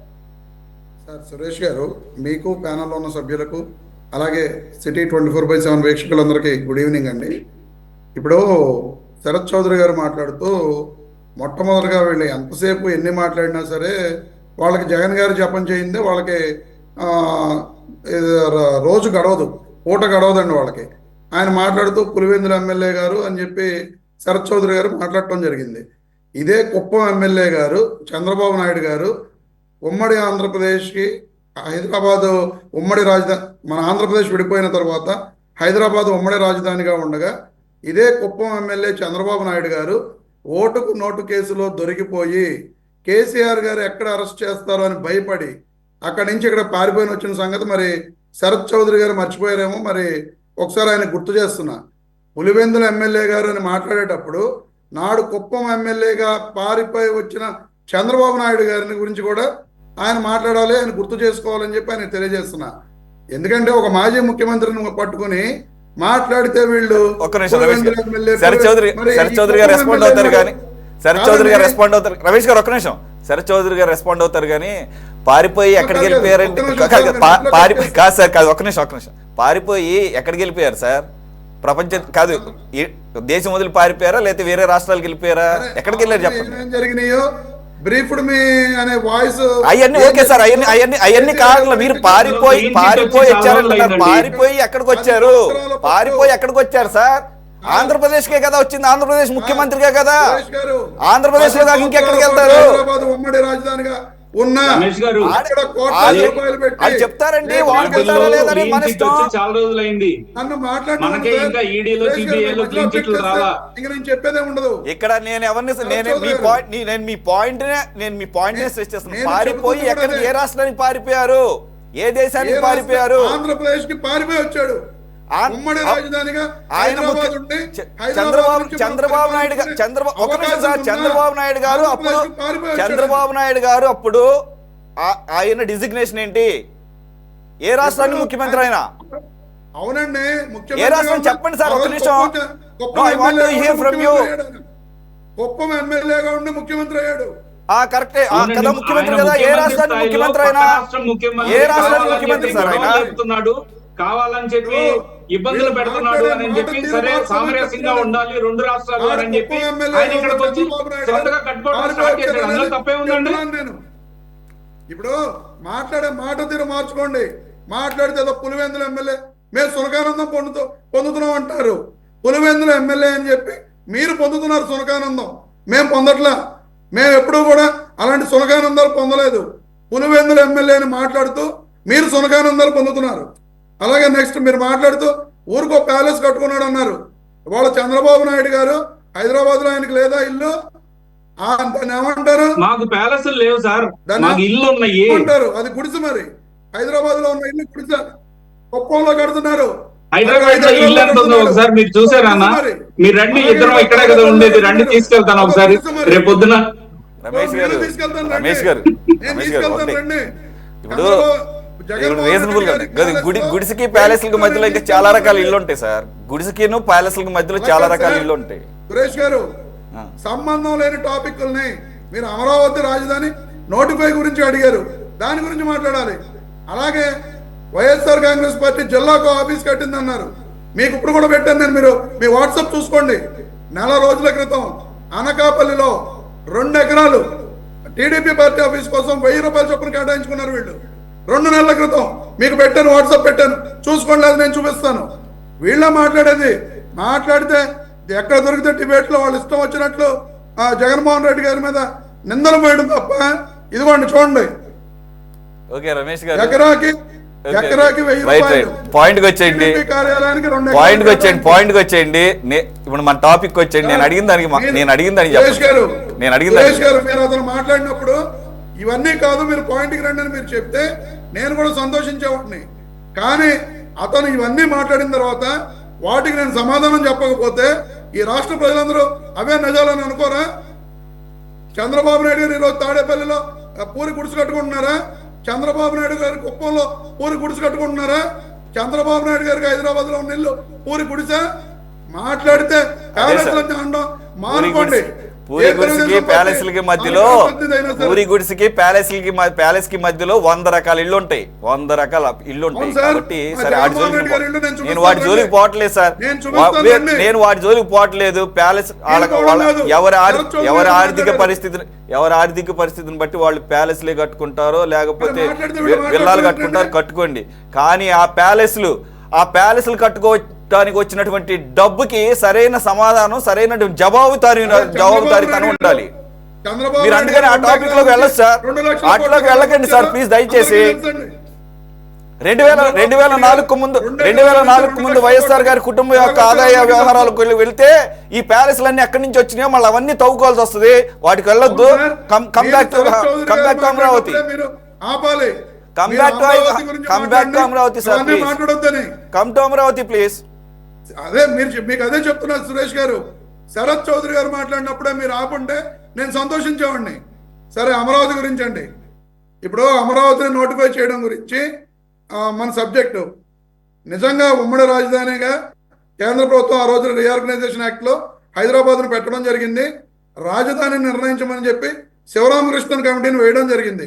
సురేష్ గారు, మీకు ప్యానల్లో ఉన్న సభ్యులకు అలాగే సిటీ 24/7 వీక్షకులందరికీ గుడ్ ఈవినింగ్ అండి. ఇప్పుడు శరత్ చౌదరి గారు మాట్లాడుతూ మొట్టమొదటిగా వీళ్ళు ఎంతసేపు ఎన్ని మాట్లాడినా సరే వాళ్ళకి జగన్ గారు జపం చేయిందే వాళ్ళకి రోజు గడవదు, పూట గడవదండి వాళ్ళకి. ఆయన మాట్లాడుతూ పులివెందుల ఎమ్మెల్యే గారు అని చెప్పి శరత్ చౌదరి గారు మాట్లాడటం జరిగింది. ఇదే కుప్పం ఎమ్మెల్యే గారు చంద్రబాబు నాయుడు గారు ఉమ్మడి ఆంధ్రప్రదేశ్కి హైదరాబాదు ఉమ్మడి రాజధాని, మన ఆంధ్రప్రదేశ్ విడిపోయిన తర్వాత హైదరాబాద్ ఉమ్మడి రాజధానిగా ఉండగా ఇదే కుప్పం ఎమ్మెల్యే చంద్రబాబు నాయుడు గారు ఓటుకు నోటు కేసులో దొరికిపోయి కేసీఆర్ గారు ఎక్కడ అరెస్ట్ చేస్తారో అని భయపడి అక్కడి నుంచి ఇక్కడ పారిపోయిన వచ్చిన సంగతి మరి శరత్ చౌదరి గారు మర్చిపోయారేమో. మరి ఒకసారి ఆయన గుర్తు చేస్తున్నా, పులివెందుల ఎమ్మెల్యే గారు అని మాట్లాడేటప్పుడు నాడు కుప్పం ఎమ్మెల్యేగా పారిపోయి వచ్చిన చంద్రబాబు నాయుడు గారిని గురించి కూడా ఆయన మాట్లాడాలి, ఆయన గుర్తు చేసుకోవాలని చెప్పి ఆయన తెలియజేస్తున్నా. ఎందుకంటే ఒక మాజీ ముఖ్యమంత్రిని పట్టుకుని మాట్లాడితే వీళ్ళు ఒక్క నిమిషం రమేష్ గారు, ఎమ్మెల్యే శరత్ చౌదరి మరి శరత్ ఈ చౌదరి గారు కుప్పం రెస్పాండ్ ఎమ్మెల్యే అవుతారు కానీ శరత్ చౌదరి గారు కాదండి. రెస్పాండ్ అవుతారు. రమేష్ గారు ఒక్క నిమిషం, శరత్ చౌదరి గారు రెస్పాండ్ అవుతారు కానీ పారిపోయి ఎక్కడికి కాదు, వెళ్ళిపోయారండి? ఒక్క నిమిషం కాదు, సార్, పా- నేను పారి మాట్లాడతాను. కాదు సార్, కాదు, ఒక్క నిమిషం పారిపోయి ఎక్కడికి వెళ్ళిపోయారు సార్? ప్రపంచం కాదు, దేశం వదిలి పారిపోయారా లేకపోతే వేరే రాష్ట్రాలకు వెళ్ళిపోయారా? ఎక్కడికి వెళ్ళారు చెప్పండి. ఏమేం జరిగినాయో బ్రీఫ్డ్ మీ అనే వాయిస్ అవన్నీ ఓకే సార్, అవన్నీ కాదు. మీరు పారిపోయి వచ్చారంటున్నారు. పారిపోయి ఎక్కడికి వచ్చారు? పారిపోయి ఎక్కడికి వచ్చారు సార్? ఆంధ్రప్రదేశ్కే కదా వచ్చింది, ఆంధ్రప్రదేశ్ ముఖ్యమంత్రిగా కదా. ఆంధ్రప్రదేశ్ లో కాక ఇంకెక్కడికి వెళ్తారు? హైదరాబాద్ ఉమ్మడి రాజధానిగా ఉన్న రమేష్ గారు, అక్కడ కోట్లాది రూపాయలు పెట్టి వాళ్ళు చెప్తారండి, నేను వాళ్ళు మాట్లాడతాను. వెళ్తారా లేదని మన క్లీన్ చిట్ ఇష్టం. వచ్చి చాలా రోజులైంది. నన్ను మాట్లాడటం మనకే ఉండదు. ఇంకా ఈడీలో, సురేష్ గారు, సిబిఐలో మధ్యలో క్లీన్ చిట్లు అబ్జెక్ట్ రాలా? చేస్తే ఇంక నేను చెప్పేదే ఉండదు. ఇక్కడ నేను ఎవరిని నేను మీ పాయింట్ స్ట్రెస్ చేస్తున్నాను. నేను పారిపోయి చెబుతున్నా ఎక్కడికి, కూడా ఏ రాష్ట్రానికి పారిపోయారు? ఏ దేశానికి పారిపోయారు? ఆంధ్రప్రదేశ్ కి పారిపోయి వచ్చాడు. ఉమ్మడి రాజధానిగా ఆయన హైదరాబాద్ ఉంటే చంద్రబాబు నాయుడు గారు ఒక నిమిషం సార్, చంద్రబాబు నాయుడు గారు అప్పుడు చంద్రబాబు నాయుడు గారు అప్పుడు ఆయన డిజిగ్నేషన్ ఏంటి? ఏ రాష్ట్రానికి ముఖ్యమంత్రి అయినా? అవునండి, ఏ రాష్ట్రం చెప్పండి సార్, ఒక్క నిమిషం. No, I want to hear from you. Kuppam ఎమ్మెల్యేగా ఉండి ముఖ్యమంత్రి అయ్యాడు. కరెక్టే కదా, ముఖ్యమంత్రి కదా. ఏ రాష్ట్రానికి ముఖ్యమంత్రి అయినా? ఏ రాష్ట్రానికి ముఖ్యమంత్రి సార్ ఆయన? చెప్తున్నాడు కావాలని చెప్పి ఇబ్బందులు పెడుతున్నాడు అని చెప్పి, సరే సామరస్యంగా ఉండాలి రెండు రాష్ట్రాలు అని చెప్పి ఆయన ఇక్కడికి వచ్చి సొంతగా కట్టుకోవడం స్టార్ట్ చేశాడు. అందులో తప్పే ఉందండి? నేను ఇప్పుడు మాట్లాడే మాట తీరు మార్చుకోండి. మాట్లాడితే ఏదో పులివెందుల ఎమ్మెల్యే మేము సునకానందం పొందుతున్నాం అంటారు. పులివెందుల ఎమ్మెల్యే అని చెప్పి మీరు పొందుతున్నారు సునకానందం, మేము పొందట్లా. మేము ఎప్పుడూ కూడా అలాంటి సునకానందాలు పొందలేదు. పులివెందుల ఎమ్మెల్యే అని మాట్లాడుతూ మీరు సునకానందాలు పొందుతున్నారు. అలాగే నెక్స్ట్ మీరు మాట్లాడుతూ ఊరికో ప్యాలెస్ కట్టుకున్నాడు అన్నారు. ఇవాళ చంద్రబాబు నాయుడు గారు హైదరాబాద్ లో ఆయనకి లేదా ఇల్లు? దాన్ని ఏమంటారు? మాకు ప్యాలెస్ లేవు సార్, మాకు ఇల్లు ఉన్నాయి అంటారు. అది గుడిసె. మరి హైదరాబాద్ లో ఉన్న ఇల్లు గుడిసె, కుప్పంలో కడుతున్నారు. హైదరాబాద్ లో ఇల్లు ఎంత ఉందో ఒకసారి మీరు చూసారా అన్న? మీరు రండి, ఇద్దరం ఇక్కడే కదా ఉండేది, రండి తీసుకెళ్తాను ఒకసారి రేపు పొద్దున. రమేష్ గారు ఒకటి. ఇప్పుడు రీజనబుల్ గా గుడిసెకి ప్యాలెస్లకి మధ్యలో ఇంకా చాలా రకాల ఇల్లు ఉంటాయి సార్. గుడిసెకిను ప్యాలెస్లకి మధ్యలో చాలా రకాల ఇల్లు ఉంటాయి. సురేష్ గారు, సంబంధం లేని టాపిక్ని మీరు అమరావతి రాజధాని నోటిఫై గురించి అడిగారు, దాని గురించి మాట్లాడాలి. అలాగే వైఎస్ఆర్ కాంగ్రెస్ పార్టీ జిల్లాకు ఆఫీస్ కట్టిందన్నారు. మీకు ఇప్పుడు కూడా పెట్టాను నేను, మీరు మీ వాట్సాప్ చూసుకోండి. నెల రోజుల క్రితం అనకాపల్లిలో 2 ఎకరాలు టీడీపీ పార్టీ ఆఫీస్ కోసం 1000 రూపాయల చొప్పున కేటాయించుకున్నారు వీళ్ళు. 2 నెలల క్రితం మీకు పెట్టాను, వాట్సాప్ పెట్టాను, చూసుకోండి. అది నేను చూపిస్తాను. వీళ్ళ మాట్లాడితే ఎక్కడ దొరికితే డిబేట్ లో వాళ్ళు ఇష్టం వచ్చినట్లు జగన్మోహన్ రెడ్డి గారి మీద నిందలు వేయడం తప్ప. ఇదిగోండి చూడండి, ఓకే రమేష్ గారు, ఎకరాకి 1000 రూపాయలు. పాయింట్ వచ్చేయండి, కార్యాలయానికి 2 పాయింట్ వచ్చేయండి. ఇప్పుడు మన టాపిక్ వచ్చేయండి. నేను అడిగిన దానికి సురేష్ గారు, సురేష్ చెప్పండి. గారు, మీరు అతను మాట్లాడినప్పుడు ఇవన్నీ కాదు మీరు పాయింట్కి రండి అని మీరు చెప్తే నేను కూడా సంతోషించేవాడిని. కానీ అతను ఇవన్నీ మాట్లాడిన తర్వాత వాటికి నేను సమాధానం చెప్పకపోతే ఈ రాష్ట్ర ప్రజలందరూ అవే నిజాలని అనుకోరా? చంద్రబాబు నాయుడు గారు ఈరోజు తాడేపల్లిలో పూరి గుడిసె కట్టుకుంటున్నారా? చంద్రబాబు నాయుడు గారి కుప్పంలో పూరి గుడిసె కట్టుకుంటున్నారా? చంద్రబాబు నాయుడు గారికి హైదరాబాద్ లో ఉన్న ఇల్లు పూరి గుడిసె? మాట్లాడితే మానుకోండి. పూరి గుడిసెకి ప్యాలెస్లకి మధ్యలో ప్యాలెస్ కి మధ్యలో 100 రకాల ఇల్లు ఉంటాయి, 100 రకాల ఇల్లు ఉంటాయి. కాబట్టి సరే నేను వాటి జోలికి పోవట్లేదు సార్, నేను వాటి జోలికి పోవట్లేదు. ప్యాలెస్ ఎవరి ఆర్థిక పరిస్థితిని బట్టి వాళ్ళు ప్యాలెస్లే కట్టుకుంటారో లేకపోతే విల్లాలు కట్టుకుంటారో కట్టుకోండి. కానీ ఆ ప్యాలెస్లు కట్టుకోవడానికి వచ్చినటువంటి డబ్బుకి సరైన సమాధానం, సరైన జవాబుదారీతనం ఉండాలి. మీరు అందుకని ఆ టాపిక్ లోకి వెళ్ళదు సార్, వాటిలోకి వెళ్ళకండి సార్ ప్లీజ్ దయచేసి. 2004కు ముందు వైఎస్ఆర్ గారి కుటుంబం యొక్క ఆదాయ వ్యవహారాలకు వెళ్తే ఈ ప్యాలెస్లన్నీ ఎక్కడి నుంచి వచ్చినాయో మళ్ళీ అవన్నీ తవ్వుకోవాల్సి వస్తుంది. వాటికి వెళ్ళొద్దు. Come back to Amaravati. Come back to Amravati, sir, please. Come to Amravati, please. అదే మీకు అదే చెప్తున్నారు సురేష్ గారు. శరత్ చౌదరి గారు మాట్లాడినప్పుడే మీరు ఆపుంటే నేను సంతోషించేవాడిని. సరే, అమరావతి గురించి అండి. ఇప్పుడు అమరావతిని నోటిఫై చేయడం గురించి మన సబ్జెక్టు. నిజంగా ఉమ్మడి రాజధానిగా కేంద్ర ప్రభుత్వం ఆ రోజు రీఆర్గనైజేషన్ యాక్ట్లో హైదరాబాద్ను పెట్టడం జరిగింది. రాజధానిని నిర్ణయించమని చెప్పి శివరామకృష్ణన్ కమిటీని వేయడం జరిగింది.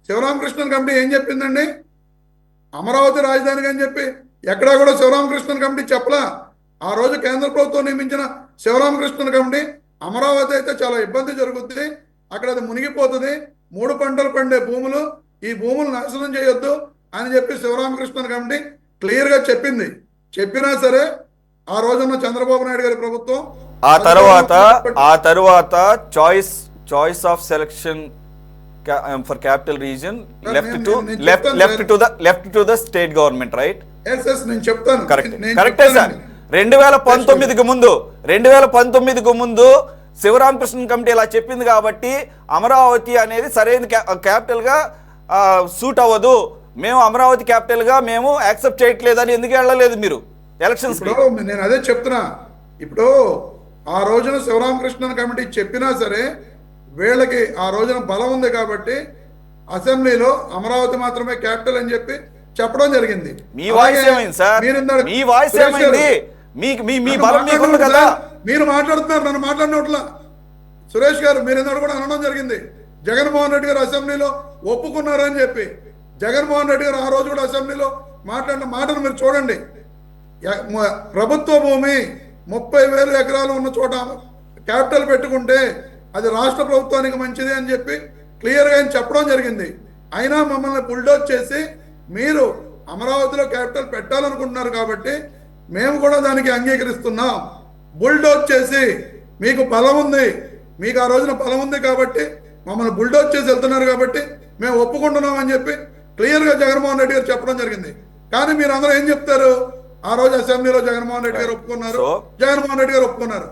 శివరామకృష్ణన్ కమిటీ ఏం చెప్పిందండి? అమరావతి రాజధానిగా అని చెప్పి ఎక్కడా కూడా శివరామకృష్ణన్ కమిటీ చెప్పలా. ఆ రోజు కేంద్ర ప్రభుత్వం నియమించిన శివరామకృష్ణన్ కమిటీ అమరావతి అయితే చాలా ఇబ్బంది జరుగుతుంది, అక్కడ అది మునిగిపోతుంది, 3 పంటలు పండే భూములు, ఈ భూములు నాశనం చేయొద్దు అని చెప్పి శివరామకృష్ణన్ కమిటీ క్లియర్గా చెప్పింది. చెప్పినా సరే ఆ రోజున్న చంద్రబాబు నాయుడు గారి ప్రభుత్వం ఆ తర్వాత choice of selection for capital region left to the state government, right? నేను చెప్తాను. కరెక్టే సార్. 2019కు ముందు శివరామకృష్ణన్ కమిటీ ఇలా చెప్పింది కాబట్టి అమరావతి అనేది సరైన క్యాపిటల్ గా సూట్ అవ్వదు, మేము అమరావతి క్యాపిటల్ గా మేము యాక్సెప్ట్ చేయట్లేదని ఎందుకు వెళ్ళలేదు మీరు ఎలక్షన్స్? నేను అదే చెప్తున్నా. ఇప్పుడు ఆ రోజున శివరామకృష్ణన్ కమిటీ చెప్పినా సరే వీళ్ళకి ఆ రోజున బలం ఉంది కాబట్టి అసెంబ్లీలో అమరావతి మాత్రమే క్యాపిటల్ అని చెప్పి చెప్పడం జరిగింది. మీ వాయిస్ ఏమైంది సార్? మీ వాయిస్ ఏమైంది? మీ బలం మీకుంది కదా. మీరు మాట్లాడుతున్నారు, నన్ను మాట్లాడినట్లా. సురేష్ గారు మీరు ఎందుకు కూడా అనడం జరిగింది, జగన్మోహన్ రెడ్డి గారు అసెంబ్లీలో ఒప్పుకున్నారని చెప్పి. జగన్మోహన్ రెడ్డి గారు ఆ రోజు కూడా అసెంబ్లీలో మాట్లాడిన మాటను మీరు చూడండి. ప్రభుత్వ భూమి 30,000 ఎకరాలు ఉన్న చోట క్యాపిటల్ పెట్టుకుంటే అది రాష్ట్ర ప్రభుత్వానికి మంచిది అని చెప్పి క్లియర్గా ఆయన చెప్పడం జరిగింది. అయినా మమ్మల్ని బుల్డోజ్ చేసి మీరు అమరావతిలో క్యాపిటల్ పెట్టాలనుకుంటున్నారు కాబట్టి మేము కూడా దానికి అంగీకరిస్తున్నాం. బుల్డోజ్ చేసి మీకు బలం ఉంది, మీకు ఆ రోజున బలం ఉంది కాబట్టి మమ్మల్ని బుల్డోజ్ చేసి వెళ్తున్నారు కాబట్టి మేము ఒప్పుకుంటున్నాం అని చెప్పి క్లియర్గా జగన్మోహన్ రెడ్డి గారు చెప్పడం జరిగింది. కానీ మీరు అందరూ ఏం చెప్తారు? ఆ రోజు అసెంబ్లీలో జగన్మోహన్ రెడ్డి గారు ఒప్పుకున్నారు, జగన్మోహన్ రెడ్డి గారు ఒప్పుకున్నారు.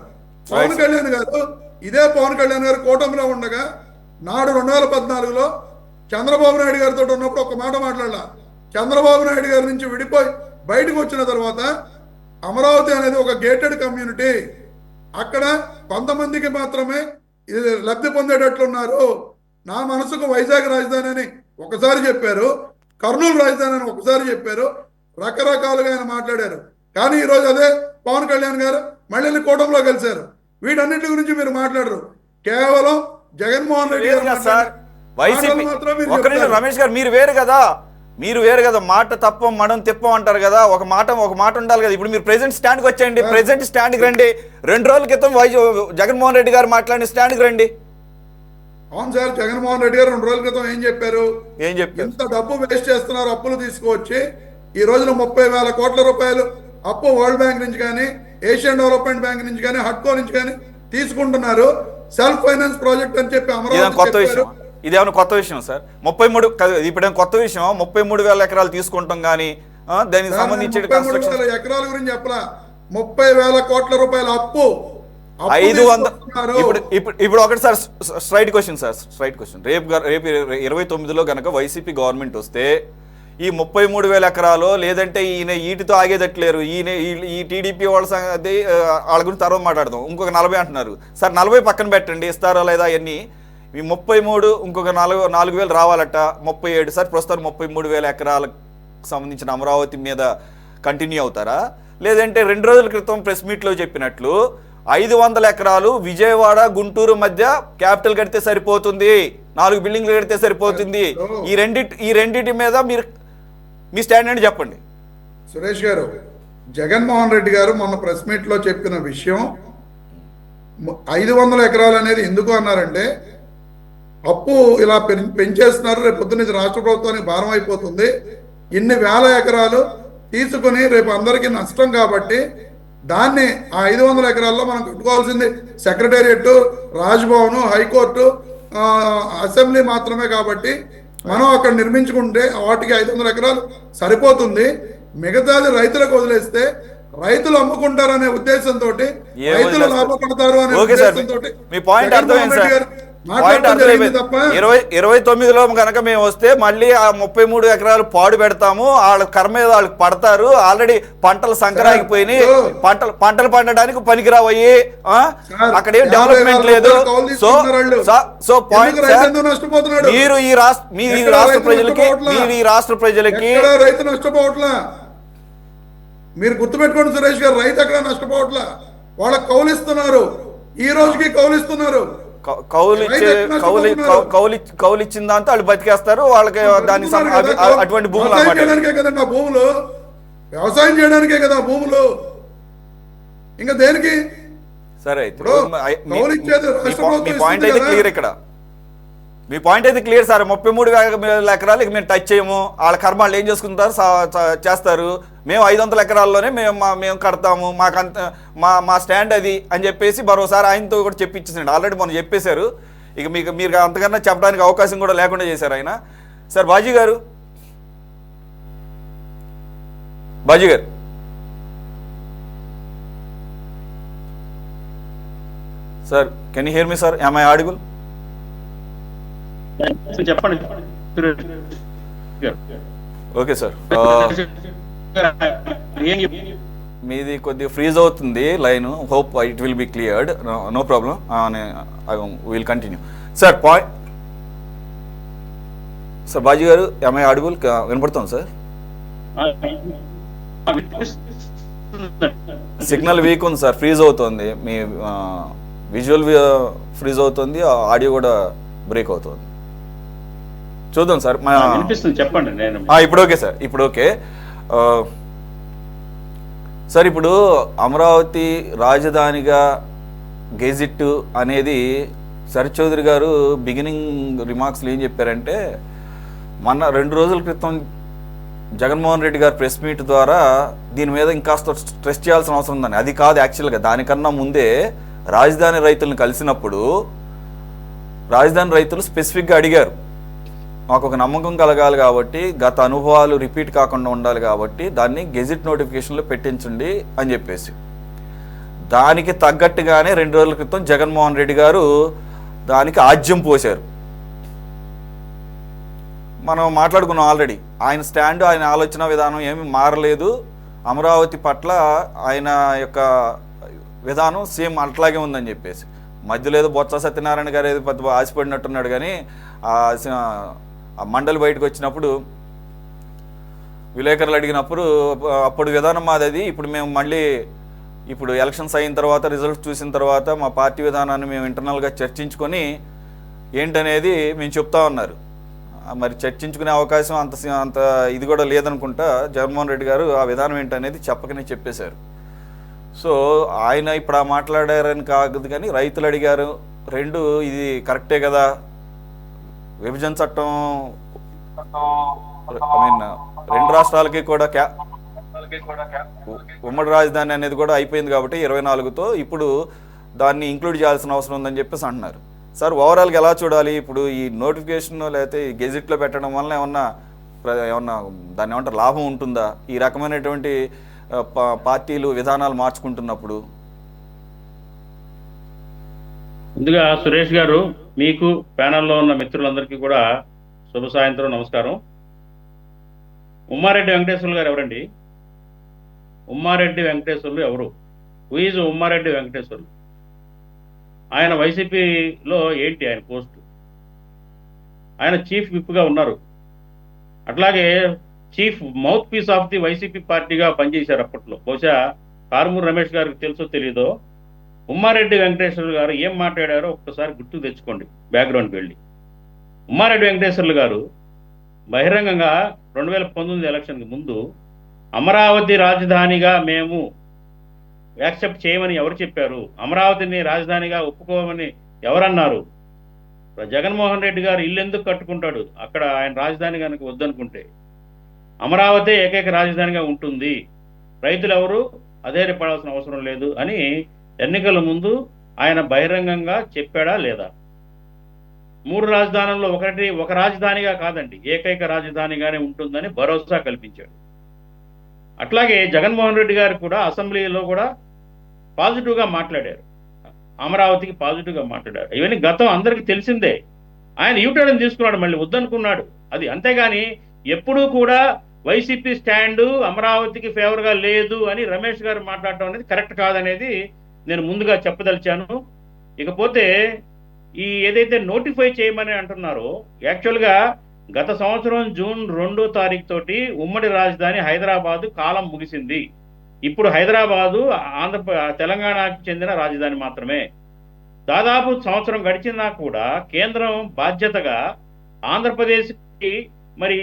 పవన్ కళ్యాణ్ గారు, ఇదే పవన్ కళ్యాణ్ గారు కూటమిలో ఉండగా నాడు 2014లో చంద్రబాబు నాయుడు గారితో ఉన్నప్పుడు ఒక మాట మాట్లాడాల. చంద్రబాబు నాయుడు గారి నుంచి విడిపోయి బయటకు వచ్చిన తర్వాత అమరావతి అనేది ఒక గేటెడ్ కమ్యూనిటీ, అక్కడ కొంతమందికి మాత్రమే ఇది లబ్ధి పొందేటట్లున్నారు. నా మనసుకు వైజాగ్ రాజధాని అని ఒకసారి చెప్పారు, కర్నూలు రాజధాని అని ఒకసారి చెప్పారు, రకరకాలుగా ఆయన మాట్లాడారు. కానీ ఈరోజు అదే పవన్ కళ్యాణ్ గారు మళ్ళీ కూటమిలో కలిశారు. వీటన్నిటి గురించి మీరు మాట్లాడరు, కేవలం జగన్మోహన్ రెడ్డి గారు రమేష్ గారు మీరు వేరు కదా, మాట తప్పం మనం తిప్పం అంటారు కదా, ఒక మాట ఉండాలి కదా. ఇప్పుడు మీరు ప్రెసెంట్ స్టాండ్కి వచ్చేయండి, ప్రెసెంట్ స్టాండ్కి రండి. 2 రోజుల క్రితం జగన్మోహన్ రెడ్డి గారు మాట్లాడిన స్టాండ్కి రండి. అవును సార్, జగన్మోహన్ రెడ్డి గారు 2 రోజుల క్రితం ఏం చెప్పారు? ఎంత డబ్బు వేస్ట్ చేస్తున్నారు, అప్పులు తీసుకువచ్చి ఈ రోజున 30,000 కోట్ల రూపాయలు అప్పు వరల్డ్ బ్యాంక్ నుంచి కానీ, ఏషియన్ డెవలప్మెంట్ బ్యాంక్ నుంచి కానీ, హడ్కో నుంచి కానీ తీసుకుంటున్నారు. సెల్ఫ్ ఫైనాన్స్ ప్రాజెక్ట్ అని చెప్పి అమరావతి. ఇదేమైనా కొత్త విషయం సార్? 33 ఇప్పుడు కొత్త విషయం 33,000 ఎకరాలు తీసుకుంటాం కానీ దానికి సంబంధించి 33,000 ఎకరాల గురించి చెప్పలా, 30,000 కోట్ల రూపాయల అప్పు 500. ఇప్పుడు ఒకటి సార్, స్ట్రైట్ క్వశ్చన్. రేపు 29లో గనక వైసీపీ గవర్నమెంట్ వస్తే ఈ 33,000 ఎకరాలు లేదంటే ఈయన వీటితో ఆగేదట్లేరు. ఈ టీడీపీ వాళ్ళ సంగతి వాళ్ళ గురించి తర్వాత మాట్లాడదాం. ఇంకొక 40 అంటున్నారు సార్. 40 పక్కన పెట్టండి, ఇస్తారా లేదా అవన్నీ. ఈ 33 ఇంకొక 4,000 రావాలట, 37 సార్. ప్రస్తుతం 33,000 ఎకరాలకు సంబంధించిన అమరావతి మీద కంటిన్యూ అవుతారా? లేదంటే 2 రోజుల క్రితం ప్రెస్ మీట్లో చెప్పినట్లు 500 ఎకరాలు విజయవాడ గుంటూరు మధ్య క్యాపిటల్ కడితే సరిపోతుంది, 4 బిల్డింగ్లు కడితే సరిపోతుంది, ఈ రెండింటి మీద మీరు మీ స్టాండ్ ఏంటి చెప్పండి. సురేష్ గారు, జగన్మోహన్ రెడ్డి గారు మొన్న ప్రెస్ మీట్లో చెప్పిన విషయం 500 ఎకరాలు అనేది ఎందుకు అన్నారంటే, అప్పు ఇలా పెంచేస్తున్నారు, రేపు పొద్దున్న రాష్ట్ర ప్రభుత్వానికి భారం అయిపోతుంది, ఇన్ని వేల ఎకరాలు తీసుకుని రేపు అందరికీ నష్టం కాబట్టి దాన్ని ఆ 500 ఎకరాల్లో మనం కట్టుకోవాల్సింది సెక్రటేరియట్, రాజ్భవన్, హైకోర్టు, అసెంబ్లీ మాత్రమే కాబట్టి మనం అక్కడ నిర్మించుకుంటే వాటికి 500 ఎకరాలు సరిపోతుంది, మిగతాది రైతులకు వదిలేస్తే రైతులు అమ్ముకుంటారనే ఉద్దేశంతో, రైతులు లాభపడతారు అనే ఉద్దేశంతో పాయింట్ మాట్లాడటం జరిగింది అర్థమైపోయింది. తప్ప 29లో కనుక మేము వస్తే మళ్ళీ ఆ 33 ఎకరాలు పాడు పెడతాము, వాళ్ళ కర్మ మీద వాళ్ళకి పడతారు, ఆల్రెడీ పంటలు సంక్రాంతిపోయినాయి, పంటలు పండడానికి పనికిరావయ్యి, అక్కడ ఏం డెవలప్మెంట్ లేదు. సో పాయింట్ నష్టపోతున్నాడు. మీరు ఈ రాష్ట్ర ప్రజలకి రైతు నష్టపోవట్లా. మీరు గుర్తుపెట్టుకోండి సురేష్ గారు, రైతు ఎక్కడ నష్టపోవట్లా, వాళ్ళకి కౌలిస్తున్నారు, ఈ రోజుకి కౌలిస్తున్నారు. కౌలు ఇచ్చిన దాంతో వాళ్ళు బతికేస్తారు, వాళ్ళకి దాని అటువంటి భూములు వ్యవసాయం చేయడానికే కదండి ఆ భూములు, వ్యవసాయం చేయడానికే కదా భూములు, ఇంకా దేనికి? సరే, అయితే కౌలు ఇచ్చేది రాష్ట్ర ప్రభుత్వం పాయింట్ అయితే క్లియర్ ఇక్కడ. మీ పాయింట్ అయితే క్లియర్ సార్. 33 ఎకరాలు ఇక మేము టచ్ చేయము, వాళ్ళ కర్మాలు ఏం చేసుకుంటారు చేస్తారు, మేము 500 ఎకరాల్లోనే మేము కడతాము, మాకంత మా స్టాండ్ అది అని చెప్పేసి మరోసారి ఆయనతో కూడా చెప్పించేసాడు. ఆల్రెడీ మనం చెప్పేశారు, ఇక మీరు అంతకన్నా చెప్పడానికి అవకాశం కూడా లేకుండా చేశారు ఆయన. Sir Baji garu sir, can you hear me sir? Am I audible? చెప్పండి. ఓకే సార్, మీది కొద్దిగా ఫ్రీజ్ అవుతుంది line, hope it will be cleared, no problem, will continue. Sir point, sir Baji garu am I audible? వినపడుతుంది సార్? సిగ్నల్ వీక్ ఉంది sir, freeze అవుతుంది, మీ visual freeze అవుతుంది, ఆడియో కూడా బ్రేక్ అవుతుంది. చూద్దాం సార్. చెప్పండి. ఇప్పుడు ఓకే సార్, ఇప్పుడు ఓకే సార్. ఇప్పుడు అమరావతి రాజధానిగా గెజిట్ అనేది శరత్ చౌదరి గారు బిగినింగ్ రిమార్క్స్లో ఏం చెప్పారంటే, మొన్న 2 రోజుల క్రితం జగన్మోహన్ రెడ్డి గారు ప్రెస్ మీట్ ద్వారా దీని మీద ఇంకాస్త స్ట్రెస్ చేయాల్సిన అవసరం ఉందని. అది కాదు యాక్చువల్గా, దానికన్నా ముందే రాజధాని రైతులను కలిసినప్పుడు రాజధాని రైతులు స్పెసిఫిక్గా అడిగారు, మాకు ఒక నమ్మకం కలగాలి కాబట్టి, గత అనుభవాలు రిపీట్ కాకుండా ఉండాలి కాబట్టి దాన్ని గెజిట్ నోటిఫికేషన్లో పెట్టించండి అని చెప్పేసి. దానికి తగ్గట్టుగానే 2 రోజుల క్రితం జగన్మోహన్ రెడ్డి గారు దానికి ఆజ్యం పోశారు. మనం మాట్లాడుకున్నాం ఆల్రెడీ, ఆయన స్టాండ్, ఆయన ఆలోచన విధానం ఏమీ మారలేదు, అమరావతి పట్ల ఆయన యొక్క విధానం సేమ్ అట్లాగే ఉందని చెప్పేసి. మధ్యలో ఏదో బొత్స సత్యనారాయణ గారు ఏదో పెద్ద ఆశపడినట్టున్నాడు, కానీ ఆ మండలి బయటకు వచ్చినప్పుడు విలేకరులు అడిగినప్పుడు అప్పుడు విధానం మాది అది, ఇప్పుడు మేము మళ్ళీ ఇప్పుడు ఎలక్షన్స్ అయిన తర్వాత రిజల్ట్స్ చూసిన తర్వాత మా పార్టీ విధానాన్ని మేము ఇంటర్నల్గా చర్చించుకొని ఏంటనేది మేము చెప్తా ఉన్నారు. మరి చర్చించుకునే అవకాశం అంత ఇది కూడా లేదనుకుంటా జగన్మోహన్ రెడ్డి గారు ఆ విధానం ఏంటనేది చెప్పకనే చెప్పేశారు. సో ఆయన ఇప్పుడు మాట్లాడారని కాదు, కానీ రైతులు అడిగారు, 2 ఇది కరెక్టే కదా, విభజన చట్టం ఐ మీన్ 2 రాష్ట్రాలకి కూడా ఉమ్మడి రాజధాని అనేది కూడా అయిపోయింది కాబట్టి 24తో ఇప్పుడు దాన్ని ఇంక్లూడ్ చేయాల్సిన అవసరం ఉందని చెప్పేసి అంటున్నారు. సార్ ఓవరాల్గా ఎలా చూడాలి ఇప్పుడు ఈ నోటిఫికేషన్ లేకపోతే ఈ గెజిట్లో పెట్టడం వల్ల ఏమన్నా దాన్ని ఏమంటారు లాభం ఉంటుందా ఈ రకమైనటువంటి పార్టీలు విధానాలు మార్చుకుంటున్నప్పుడు? ముందుగా సురేష్ గారు, మీకు ప్యానెల్లో ఉన్న మిత్రులందరికీ కూడా శుభ సాయంత్రం, నమస్కారం. ఉమ్మారెడ్డి వెంకటేశ్వర్లు గారు ఎవరండి? ఉమ్మారెడ్డి వెంకటేశ్వర్లు ఎవరు? Who is Ummareddy Venkateswarlu? ఆయన వైసీపీలో ఏంటి ఆయన పోస్టు? ఆయన చీఫ్ విప్గా ఉన్నారు, అట్లాగే chief mouthpiece of the YCP పార్టీగా పనిచేశారు అప్పట్లో. బహుశా కారుమూరి రమేష్ గారికి తెలుసో తెలీదో, ఉమ్మారెడ్డి వెంకటేశ్వర్లు గారు ఏం మాట్లాడారో ఒక్కసారి గుర్తు తెచ్చుకోండి, బ్యాక్గ్రౌండ్కి వెళ్ళి. ఉమ్మారెడ్డి వెంకటేశ్వర్లు గారు బహిరంగంగా 2019 ఎలక్షన్కి ముందు అమరావతి రాజధానిగా మేము యాక్సెప్ట్ చేయమని ఎవరు చెప్పారు, అమరావతిని రాజధానిగా ఒప్పుకోమని ఎవరన్నారు, జగన్మోహన్ రెడ్డి గారు ఇల్లు ఎందుకు కట్టుకుంటాడు అక్కడ ఆయన రాజధాని కనుక వద్దనుకుంటే, అమరావతి ఏకైక రాజధానిగా ఉంటుంది, రైతులు ఎవరు అధైర్యపడాల్సిన అవసరం లేదు అని ఎన్నికల ముందు ఆయన బహిరంగంగా చెప్పాడా లేదా? 3 రాజధానుల్లో ఒక రాజధానిగా కాదండి, ఏకైక రాజధానిగానే ఉంటుందని భరోసా కల్పించాడు. అట్లాగే జగన్మోహన్ రెడ్డి గారు కూడా అసెంబ్లీలో కూడా పాజిటివ్గా మాట్లాడారు. అమరావతికి పాజిటివ్గా మాట్లాడారు. ఇవన్నీ గతం అందరికీ తెలిసిందే. ఆయన యూటర్న్ తీసుకున్నాడు, మళ్ళీ వద్దనుకున్నాడు. అది అంతేగాని ఎప్పుడూ కూడా వైసీపీ స్టాండు అమరావతికి ఫేవర్గా లేదు అని రమేష్ గారు మాట్లాడటం అనేది కరెక్ట్ కాదనేది నేను ముందుగా చెప్పదలిచాను. ఇకపోతే ఈ ఏదైతే నోటిఫై చేయమని అంటున్నారో, యాక్చువల్గా గత సంవత్సరం జూన్ 2వ తారీఖు తోటి ఉమ్మడి రాజధాని హైదరాబాదు కాలం ముగిసింది. ఇప్పుడు హైదరాబాదు తెలంగాణకు చెందిన రాజధాని మాత్రమే. దాదాపు సంవత్సరం గడిచినా కూడా కేంద్రం బాధ్యతగా ఆంధ్రప్రదేశ్కి మరి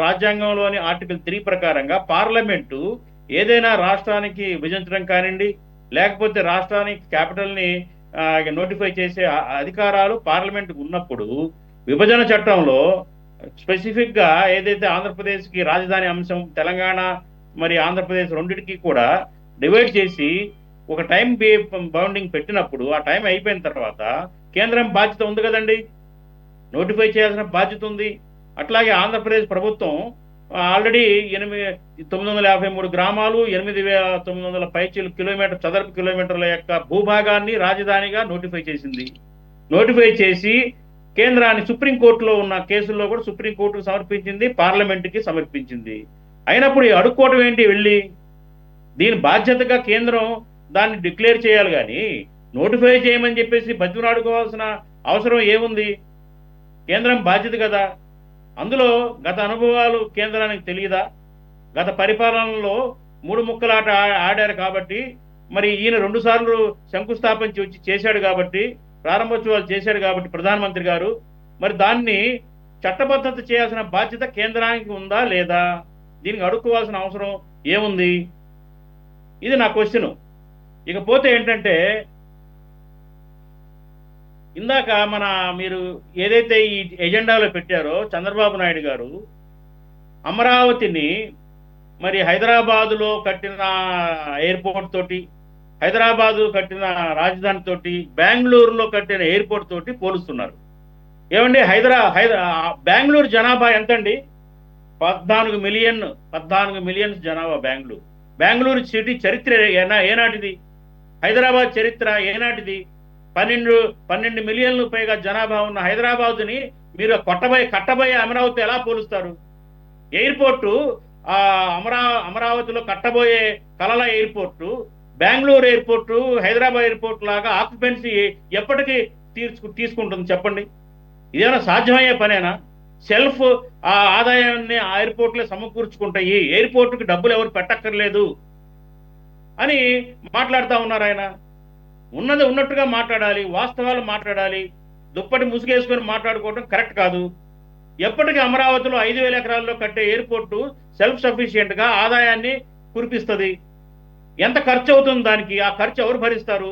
రాజ్యాంగంలోని ఆర్టికల్ 3 ప్రకారంగా పార్లమెంటు ఏదైనా రాష్ట్రానికి విభజించడం కానివ్వండి, లేకపోతే రాష్ట్రానికి క్యాపిటల్ని నోటిఫై చేసే అధికారాలు పార్లమెంటుకు ఉన్నప్పుడు విభజన చట్టంలో స్పెసిఫిక్గా ఏదైతే ఆంధ్రప్రదేశ్కి రాజధాని అంశం, తెలంగాణ మరి ఆంధ్రప్రదేశ్ రెండింటికి కూడా డివైడ్ చేసి ఒక టైం బౌండింగ్ పెట్టినప్పుడు ఆ టైం అయిపోయిన తర్వాత కేంద్రం బాధ్యత ఉంది కదండి, నోటిఫై చేయాల్సిన బాధ్యత ఉంది. అట్లాగే ఆంధ్రప్రదేశ్ ప్రభుత్వం ఆల్రెడీ 953 గ్రామాలు 8,900 పైచీలు చదరపు కిలోమీటర్ల యొక్క భూభాగాన్ని రాజధానిగా నోటిఫై చేసింది. నోటిఫై చేసి కేంద్రాన్ని సుప్రీంకోర్టులో ఉన్న కేసుల్లో కూడా సుప్రీంకోర్టుకు సమర్పించింది, పార్లమెంటుకి సమర్పించింది. అయినప్పుడు అడుక్కోవటం ఏంటి వెళ్ళి? దీని బాధ్యతగా కేంద్రం దాన్ని డిక్లేర్ చేయాలి, కానీ నోటిఫై చేయమని చెప్పేసి బతిమలాడుకోవాల్సిన అవసరం ఏముంది? కేంద్రం బాధ్యత కదా. అందులో గత అనుభవాలు కేంద్రానికి తెలియదా? గత పరిపాలనలో 3 ముక్కలాట ఆడారు కాబట్టి, మరి ఈయన 2 సార్లు శంకుస్థాపన చేశాడు కాబట్టి, ప్రారంభోత్సవాలు చేశాడు కాబట్టి ప్రధానమంత్రి గారు, మరి దాన్ని చట్టబద్ధత చేయాల్సిన బాధ్యత కేంద్రానికి ఉందా లేదా? దీనికి అడుక్కోవాల్సిన అవసరం ఏముంది? ఇది నా క్వశ్చన్. ఇకపోతే ఏంటంటే, ఇందాక మీరు ఏదైతే ఈ ఎజెండాలో పెట్టారో చంద్రబాబు నాయుడు గారు అమరావతిని మరి హైదరాబాదులో కట్టిన ఎయిర్పోర్ట్ తోటి, హైదరాబాదు కట్టిన రాజధాని తోటి, బెంగళూరులో కట్టిన ఎయిర్పోర్ట్ తోటి పోలుస్తున్నారు. ఏమండి, బెంగళూరు జనాభా ఎంతండి? 14 మిలియన్స్ జనాభా బెంగళూరు సిటీ చరిత్ర ఏనాటిది? హైదరాబాద్ చరిత్ర ఏనాటిది? 12 మిలియన్లు పైగా జనాభా ఉన్న హైదరాబాదుని మీరు కట్టబోయే అమరావతి ఎలా పోలుస్తారు? ఎయిర్పోర్టు అమరావతిలో కట్టబోయే కలల airport, Bengaluru airport, Hyderabad airport లాగా ఆక్యుపెన్సీ ఎప్పటికీ తీసుకుంటుంది చెప్పండి? ఇదేమైనా సాధ్యమయ్యే పనేనా? సెల్ఫ్ ఆదాయాన్ని ఆ ఎయిర్పోర్ట్లే సమకూర్చుకుంటాయి, ఎయిర్పోర్టుకి డబ్బులు ఎవరు పెట్టక్కర్లేదు అని మాట్లాడుతూ ఉన్నారు. ఆయన ఉన్నది ఉన్నట్టుగా మాట్లాడాలి, వాస్తవాలు మాట్లాడాలి. దుప్పటి ముసుగేసుకొని మాట్లాడుకోవడం కరెక్ట్ కాదు. ఎప్పటికీ అమరావతిలో 5,000 ఎకరాల్లో కట్టే ఎయిర్పోర్టు సెల్ఫ్ సఫిషియెంట్గా ఆదాయాన్ని కురిపిస్తుంది. ఎంత ఖర్చు అవుతుంది దానికి? ఆ ఖర్చు ఎవరు భరిస్తారు?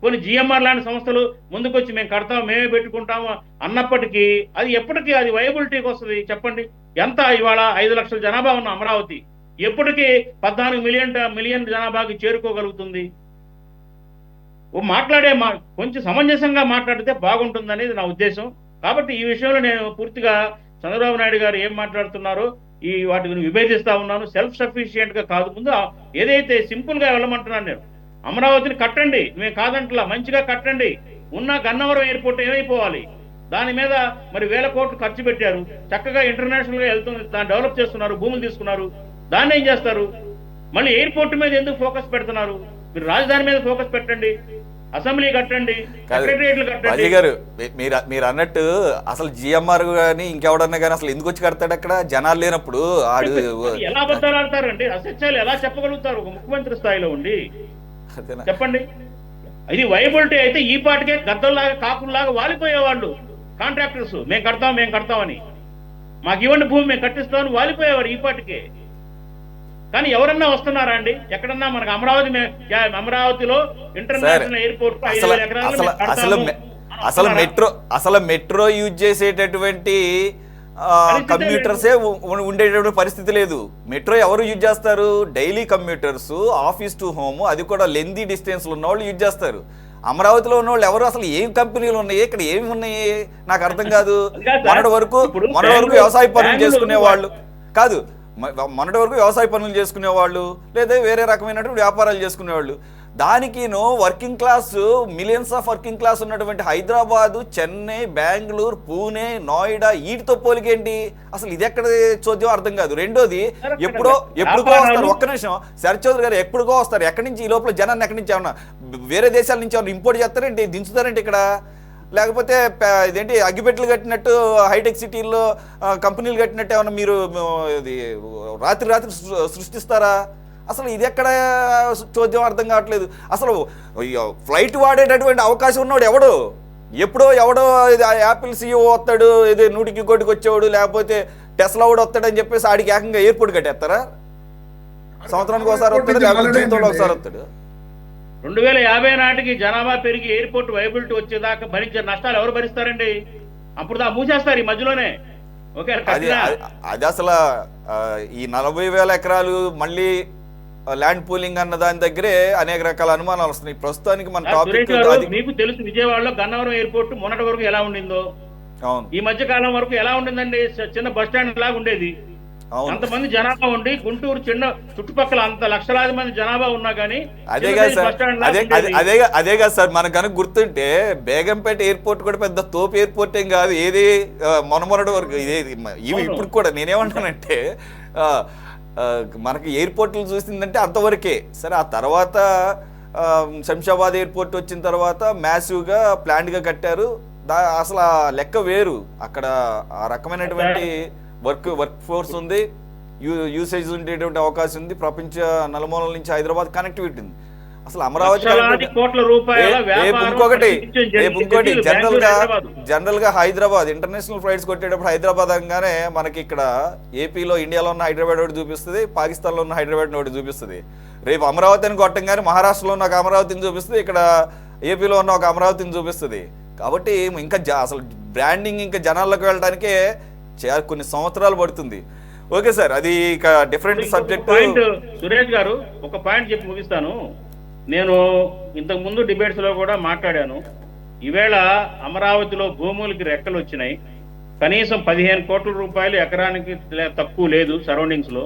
కొన్ని జిఎంఆర్ లాంటి సంస్థలు ముందుకొచ్చి మేము కడతాము, మేమే పెట్టుకుంటాము అన్నప్పటికీ అది ఎప్పటికీ అది వైబిలిటీకి వస్తుంది చెప్పండి? ఎంత ఇవాళ 5 లక్షల జనాభా ఉన్న అమరావతి ఎప్పటికీ 14 మిలియన్ జనాభాకి చేరుకోగలుగుతుంది? కొంచెం సమంజసంగా మాట్లాడితే బాగుంటుందనేది నా ఉద్దేశం. కాబట్టి ఈ విషయంలో నేను పూర్తిగా చంద్రబాబు నాయుడు గారు ఏం మాట్లాడుతున్నారో వాటిని విభేదిస్తా ఉన్నాను. సెల్ఫ్ సఫిషియెంట్ గా కాదు, ముందు ఏదైతే సింపుల్ గా వెళ్ళమంటున్నాను నేను, అమరావతిని కట్టండి, మేము కాదంటలా, మంచిగా కట్టండి. ఉన్న గన్నవరం ఎయిర్పోర్ట్ ఏమైపోవాలి? దాని మీద మరి 1,000 కోట్లు ఖర్చు పెట్టారు, చక్కగా ఇంటర్నేషనల్ గా వెళ్తుంది, దాన్ని డెవలప్ చేస్తున్నారు, భూములు తీసుకున్నారు. దాన్ని ఏం చేస్తారు? మళ్ళీ ఎయిర్పోర్ట్ మీద ఎందుకు ఫోకస్ పెడుతున్నారు? మీరు రాజధాని మీద ఫోకస్ పెట్టండి, అసెంబ్లీ కట్టండి, సెక్రటరియట్లు కట్టండి. గారు మీరు అన్నట్టు అసలు జిఎంఆర్ కానీ ఇంకెవడన్నా కానీ అసలు ఎందుకు వచ్చి కడతాడు అక్కడ జనాలు లేనప్పుడు? ఎలా అబద్ధాలు ఆడతారండి? అసత్యాలు ఎలా చెప్పగలుగుతారు ఒక ముఖ్యమంత్రి స్థాయిలో ఉండి? చెప్పండి. ఇది వైబిలిటీ అయితే ఈ పాటికే గద్దల్లాగా కాకుల్లాగా వాలిపోయేవాళ్ళు కాంట్రాక్టర్స్. మేము కడతామని, మాకు ఇవ్వండి భూమి, మేము కట్టిస్తామని వాలిపోయేవారు ఈ పాటికే. కానీ ఎవరన్నా వస్తున్నారా అండి? ఎక్కడన్నా మనకు అమరావతిలో ఇంటర్నేషనల్ ఎయిర్పోర్ట్ అసలు మెట్రో యూజ్ చేసేటటువంటి కమ్యూటర్సే ఉండేటటువంటి పరిస్థితి లేదు. మెట్రో ఎవరు యూజ్ చేస్తారు? Daily commuters, office to home, అది కూడా లెందీ డిస్టెన్స్ ఉన్న వాళ్ళు యూజ్ చేస్తారు. అమరావతిలో ఉన్న వాళ్ళు ఎవరు? అసలు ఏం కంపెనీలు ఉన్నాయి ఇక్కడ? ఏమి ఉన్నాయి నాకు అర్థం కాదు. మొన్నటి వరకు వ్యవసాయ పనులు చేసుకునే వాళ్ళు కాదు, మొన్నటి వరకు వ్యవసాయ పనులు చేసుకునేవాళ్ళు లేదా వేరే రకమైనటువంటి వ్యాపారాలు చేసుకునేవాళ్ళు. దానికిను working class, millions of working class ఉన్నటువంటి హైదరాబాదు, చెన్నై, బెంగళూరు, పూణే, నోయిడా వీటితో పోలికేంటి? అసలు ఇది ఎక్కడ చోద్యం అర్థం కాదు. రెండోది, ఎప్పుడో వస్తారు, ఒక్క నిమిషం శరత్ చౌదరి గారు, ఎప్పుడుకో వస్తారు. ఎక్కడి నుంచి ఈ లోపల జనాన్ని ఎక్కడి నుంచి ఏమన్నా వేరే దేశాల నుంచి ఏమన్నా ఇంపోర్ట్ చేస్తారేంటి, దించుతారేంటి ఇక్కడ? లేకపోతే ఇదేంటి అగ్గిపెట్టెలు కట్టినట్టు హైటెక్ సిటీల్లో కంపెనీలు కట్టినట్టు ఏమన్నా మీరు ఇది రాత్రి సృష్టిస్తారా? అసలు ఇది ఎక్కడ చోద్యం అర్థం కావట్లేదు. అసలు ఫ్లైట్ వాడేటటువంటి అవకాశం ఉన్నవాడు ఎవడో ఇది యాపిల్ CEO వస్తాడు, ఇది 100కి కోటికి వచ్చేవాడు, లేకపోతే టెస్లా వాడు వస్తాడని చెప్పేసి ఆడికి ఏకంగా ఎయిర్పోర్ట్ కట్టేస్తారా? సంవత్సరానికి ఒకసారి వస్తాడు, లేకపోతే జీవితంలో ఒకసారి వస్తాడు. 2050 నాటికి జనాభా పెరిగి ఎయిర్పోర్ట్ వైబిలిటీ వచ్చేదాకా భరించే నష్టాలు ఎవరు భరిస్తారండి? అప్పుడు మూసేస్తారు ఈ మధ్యలోనే. ఓకే, అది అసలు ఈ 40,000 ఎకరాలు మళ్ళీ ల్యాండ్ పూలింగ్ అన్న దాని దగ్గరే అనేక రకాల అనుమానాలు వస్తున్నాయి. ప్రస్తుతానికి మన టాపిక్ మీకు తెలుసు, విజయవాడలో గన్నవరం ఎయిర్పోర్ట్ మొన్నటి వరకు ఎలా ఉండిందో, అవును, ఈ మధ్య కాలం వరకు ఎలా ఉండిందండి? చిన్న బస్ స్టాండ్ లాగా ఉండేది. అంతమంది జనాభా ఉండి గుంటూరు చిన్న చుట్టుపక్కల అంత లక్షలాది మంది జనాభా ఉన్నా కానీ అదే కాదు సార్, మనకు కనుక గుర్తుంటే బేగంపేట ఎయిర్పోర్ట్ కూడా పెద్ద తోపు ఎయిర్పోర్ట్ ఏం కాదు. ఏది మొన్నటి వరకు ఇవి ఇప్పుడు కూడా నేనేమంటానంటే మనకి ఎయిర్పోర్ట్లు చూసిందంటే అంతవరకే. సరే, ఆ తర్వాత శంషాబాద్ ఎయిర్పోర్ట్ వచ్చిన తర్వాత మ్యాసివ్గా ప్లాంట్గా కట్టారు. అసలు ఆ లెక్క వేరు. అక్కడ ఆ రకమైనటువంటి వర్క్ ఫోర్స్ ఉంది, యూసేజ్ ఉండేటువంటి అవకాశం ఉంది. ప్రపంచ నలుమూలల నుంచి హైదరాబాద్ కనెక్టివిటీ ఉంది. అసలు అమరావతి ఇంకోటి జనరల్ గా హైదరాబాద్ ఇంటర్నేషనల్ ఫ్లైట్స్ కొట్టేటప్పుడు హైదరాబాద్ అనగానే మనకి ఇక్కడ ఏపీలో, ఇండియాలో ఉన్న హైదరాబాద్ ఒకటి చూపిస్తుంది, పాకిస్తాన్లో ఉన్న హైదరాబాద్ ఒకటి చూపిస్తుంది. రేపు అమరావతిని కొట్టంగానే మహారాష్ట్రలో ఉన్న ఒక అమరావతిని చూపిస్తుంది, ఇక్కడ ఏపీలో ఉన్న ఒక అమరావతిని చూపిస్తుంది. కాబట్టి ఇంకా అసలు బ్రాండింగ్ ఇంకా జనాల్లోకి వెళ్ళడానికే కొన్ని సంవత్సరాలు పడుతుంది. ఓకే సార్, అది ఇక డిఫరెంట్ సబ్జెక్ట్. సురేష్ గారు, ఒక పాయింట్ చెప్పి ముగిస్తాను. నేను ఇంతకు ముందు డిబేట్స్ లో కూడా మాట్లాడాను. ఈవేళ అమరావతిలో భూములకి రెక్కలు వచ్చినాయి. కనీసం 15 కోట్ల రూపాయలు ఎకరానికి తక్కువ లేదు సరౌండింగ్స్ లో.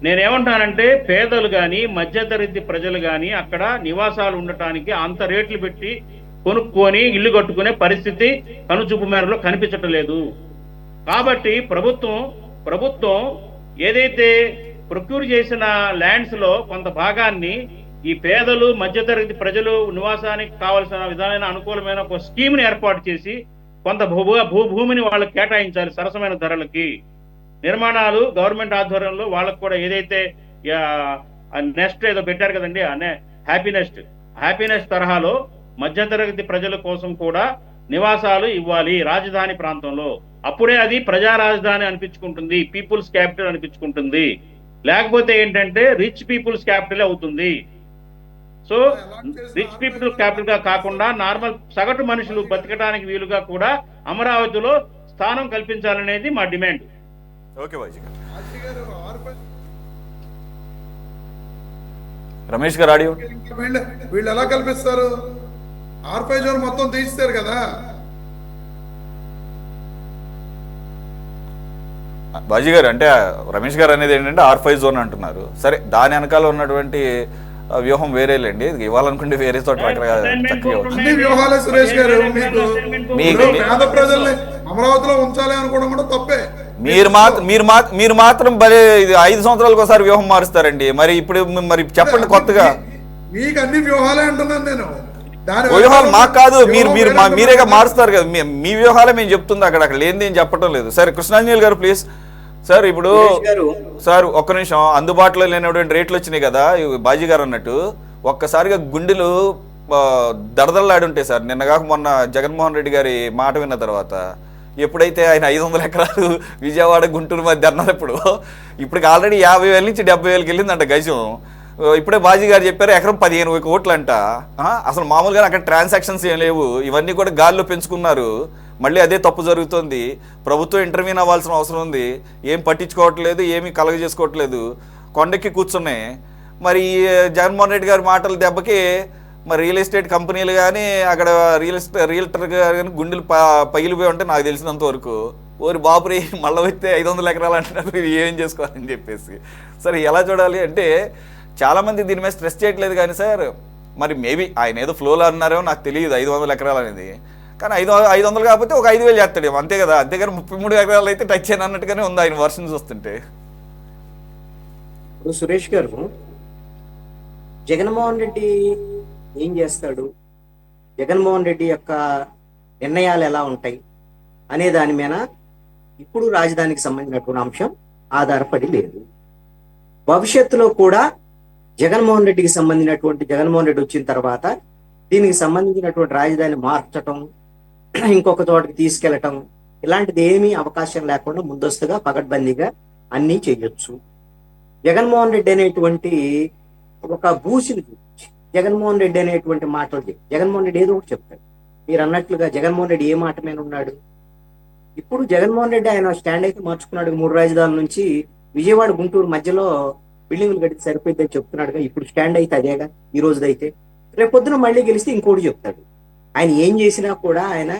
నేనేమంటానంటే పేదలు కానీ మధ్యతరగతి ప్రజలు కానీ అక్కడ నివాసాలు ఉండటానికి అంత రేట్లు పెట్టి కొనుక్కొని ఇల్లు కట్టుకునే పరిస్థితి కనుచూపు మేరలో కనిపించటం లేదు. కాబట్టి ప్రభుత్వం ఏదైతే ప్రొక్యూర్ చేసిన ల్యాండ్స్ లో కొంత భాగాన్ని ఈ పేదలు మధ్యతరగతి ప్రజలు నివాసానికి కావలసిన విధమైన అనుకూలమైన ఒక స్కీమ్ ని ఏర్పాటు చేసి కొంత భూమిని వాళ్ళకి కేటాయించాలి. సరసమైన ధరలకి నిర్మాణాలు గవర్నమెంట్ ఆధ్వర్యంలో వాళ్ళకు కూడా ఏదైతే నెస్ట్ ఏదో పెట్టారు కదండి, హ్యాపీనెస్ తరహాలో మధ్యతరగతి ప్రజల కోసం కూడా నివాసాలు ఇవ్వాలి రాజధాని ప్రాంతంలో. అప్పుడే అది ప్రజా రాజధాని అనిపించుకుంటుంది, పీపుల్స్ క్యాపిటల్ అనిపించుకుంటుంది. లేకపోతే ఏంటంటే రిచ్ పీపుల్స్ క్యాపిటల్ అవుతుంది. సో రిచ్ పీపుల్ క్యాపిటల్ గా కాకుండా నార్మల్ సగటు మనుషులు బతకడానికి వీలుగా కూడా అమరావతిలో స్థానం కల్పించాలనేది మా డిమాండ్. ఓకే రమేష్ గారు, ఆడియో. వీళ్ళు ఎలా కల్పిస్తారు? R5 జోన్ మొత్తం తీస్తారు కదా. బాజీ గారు, అంటే రమేష్ గారు అనేది ఏంటంటే R5 జోన్ అంటున్నారు. సరే, దాని వెనకాల ఉన్నటువంటి వ్యూహం వేరేలేండి. ఇవ్వాలనుకుంటే వేరే చోట వ్యూహాలే. సురేష్ గారు, మీకు పేద ప్రజల్ని అమరావతిలో ఉంచాలి అనుకోవడం కూడా తప్పే. మీరు మాత్రం 5 సంవత్సరాలకు ఒకసారి వ్యూహం మారుస్తారండి. మరి ఇప్పుడు చెప్పండి కొత్తగా. మీకు అన్ని వ్యూహాలే అంటున్నాను నేను. వ్యూహాలు మాకు కాదు, మీరేగా మారుస్తారు కదా. మీ వ్యూహాలే మేము చెప్తుంది. అక్కడ లేనిది ఏం చెప్పడం లేదు. సరే, కృష్ణాంజలి గారు ప్లీజ్. సార్, ఇప్పుడు సార్ ఒక్క నిమిషం. అందుబాటులో లేనటువంటి రేట్లు వచ్చినాయి కదా బాజీ గారు అన్నట్టు. ఒక్కసారిగా గుండెలు దడదల్లాడి ఉంటాయి సార్. నిన్నగాక మొన్న జగన్మోహన్ రెడ్డి గారి మాట విన్న తర్వాత, ఎప్పుడైతే ఆయన 500 ఎకరాలు విజయవాడ గుంటూరు మధ్య అన్నప్పుడు, ఇప్పటికి ఆల్రెడీ 50,000 నుంచి 70,000కి వెళ్ళిందంట గజం. ఇప్పుడే బాజీ గారు చెప్పారు ఎకరం 15 కోట్లు అంట. అసలు మామూలుగా అక్కడ ట్రాన్సాక్షన్స్ ఏం లేవు, ఇవన్నీ కూడా గాల్లో పెంచుకున్నారు. మళ్ళీ అదే తప్పు జరుగుతుంది. ప్రభుత్వం ఇంటర్వ్యూన్ అవ్వాల్సిన అవసరం ఉంది. ఏం పట్టించుకోవట్లేదు, ఏమీ కలగజేసుకోవట్లేదు, కొండెక్కి కూర్చున్నాయి. మరి జగన్మోహన్ రెడ్డి గారి మాటల దెబ్బకి మరి రియల్ ఎస్టేట్ కంపెనీలు కానీ అక్కడ రియల్టర్ కానీ గుండెలు పగిలిపోయి ఉంటే నాకు తెలిసినంత వరకు, ఓరి బాపురి మళ్ళీ వస్తే 500 ఎకరాలు అంటున్నారు, ఏం చేసుకోవాలని చెప్పేసి. సరే, ఎలా చూడాలి అంటే చాలామంది దీని మీద స్ట్రెస్ చేయట్లేదు. కానీ సార్, మరి మేబీ ఆయన ఏదో ఫ్లోలో అన్నారేమో నాకు తెలియదు 500 ఎకరాలు అనేది, కానీ 500 కాకపోతే ఒక 5,000 చేస్తాడేమో అంతే కదా. అంతేగాని 33 ఎకరాలు అయితే టచ్ చేయను అన్నట్టుగానే ఉంది ఆయన వర్షన్స్ వస్తుంటే. ఇప్పుడు సురేష్ గారు, జగన్మోహన్ రెడ్డి ఏం చేస్తాడు, జగన్మోహన్ రెడ్డి యొక్క నిర్ణయాలు ఎలా ఉంటాయి అనే దాని మీద ఇప్పుడు రాజధానికి సంబంధించినటువంటి అంశం ఆధారపడి లేదు. భవిష్యత్తులో కూడా జగన్మోహన్ రెడ్డికి సంబంధించినటువంటి, జగన్మోహన్ రెడ్డి వచ్చిన తర్వాత దీనికి సంబంధించినటువంటి రాజధాని మార్చటం, ఇంకొక చోటకి తీసుకెళ్లటం, ఇలాంటిది ఏమీ అవకాశం లేకుండా ముందస్తుగా పకడ్బందీగా అన్నీ చేయొచ్చు. జగన్మోహన్ రెడ్డి అనేటువంటి ఒక భూషిని చూపించి, జగన్మోహన్ రెడ్డి అనేటువంటి మాటలు చెప్పి, జగన్మోహన్ రెడ్డి ఏదో ఒకటి చెప్తాడు. మీరు అన్నట్లుగా జగన్మోహన్ రెడ్డి ఏ మాట మీద ఉన్నాడు? ఇప్పుడు జగన్మోహన్ రెడ్డి ఆయన స్టాండ్ అయితే మార్చుకున్నాడు. 3 రాజధానుల నుంచి విజయవాడ గుంటూరు మధ్యలో బిల్డింగులు కడితే సరిపోయిందని చెప్తున్నాడుగా. ఇప్పుడు స్టాండ్ అయితే అదేగా ఈ రోజుదైతే. రేపొద్దున మళ్ళీ గెలిస్తే ఇంకోటి చెప్తాడు. ఆయన ఏం చేసినా కూడా, ఆయన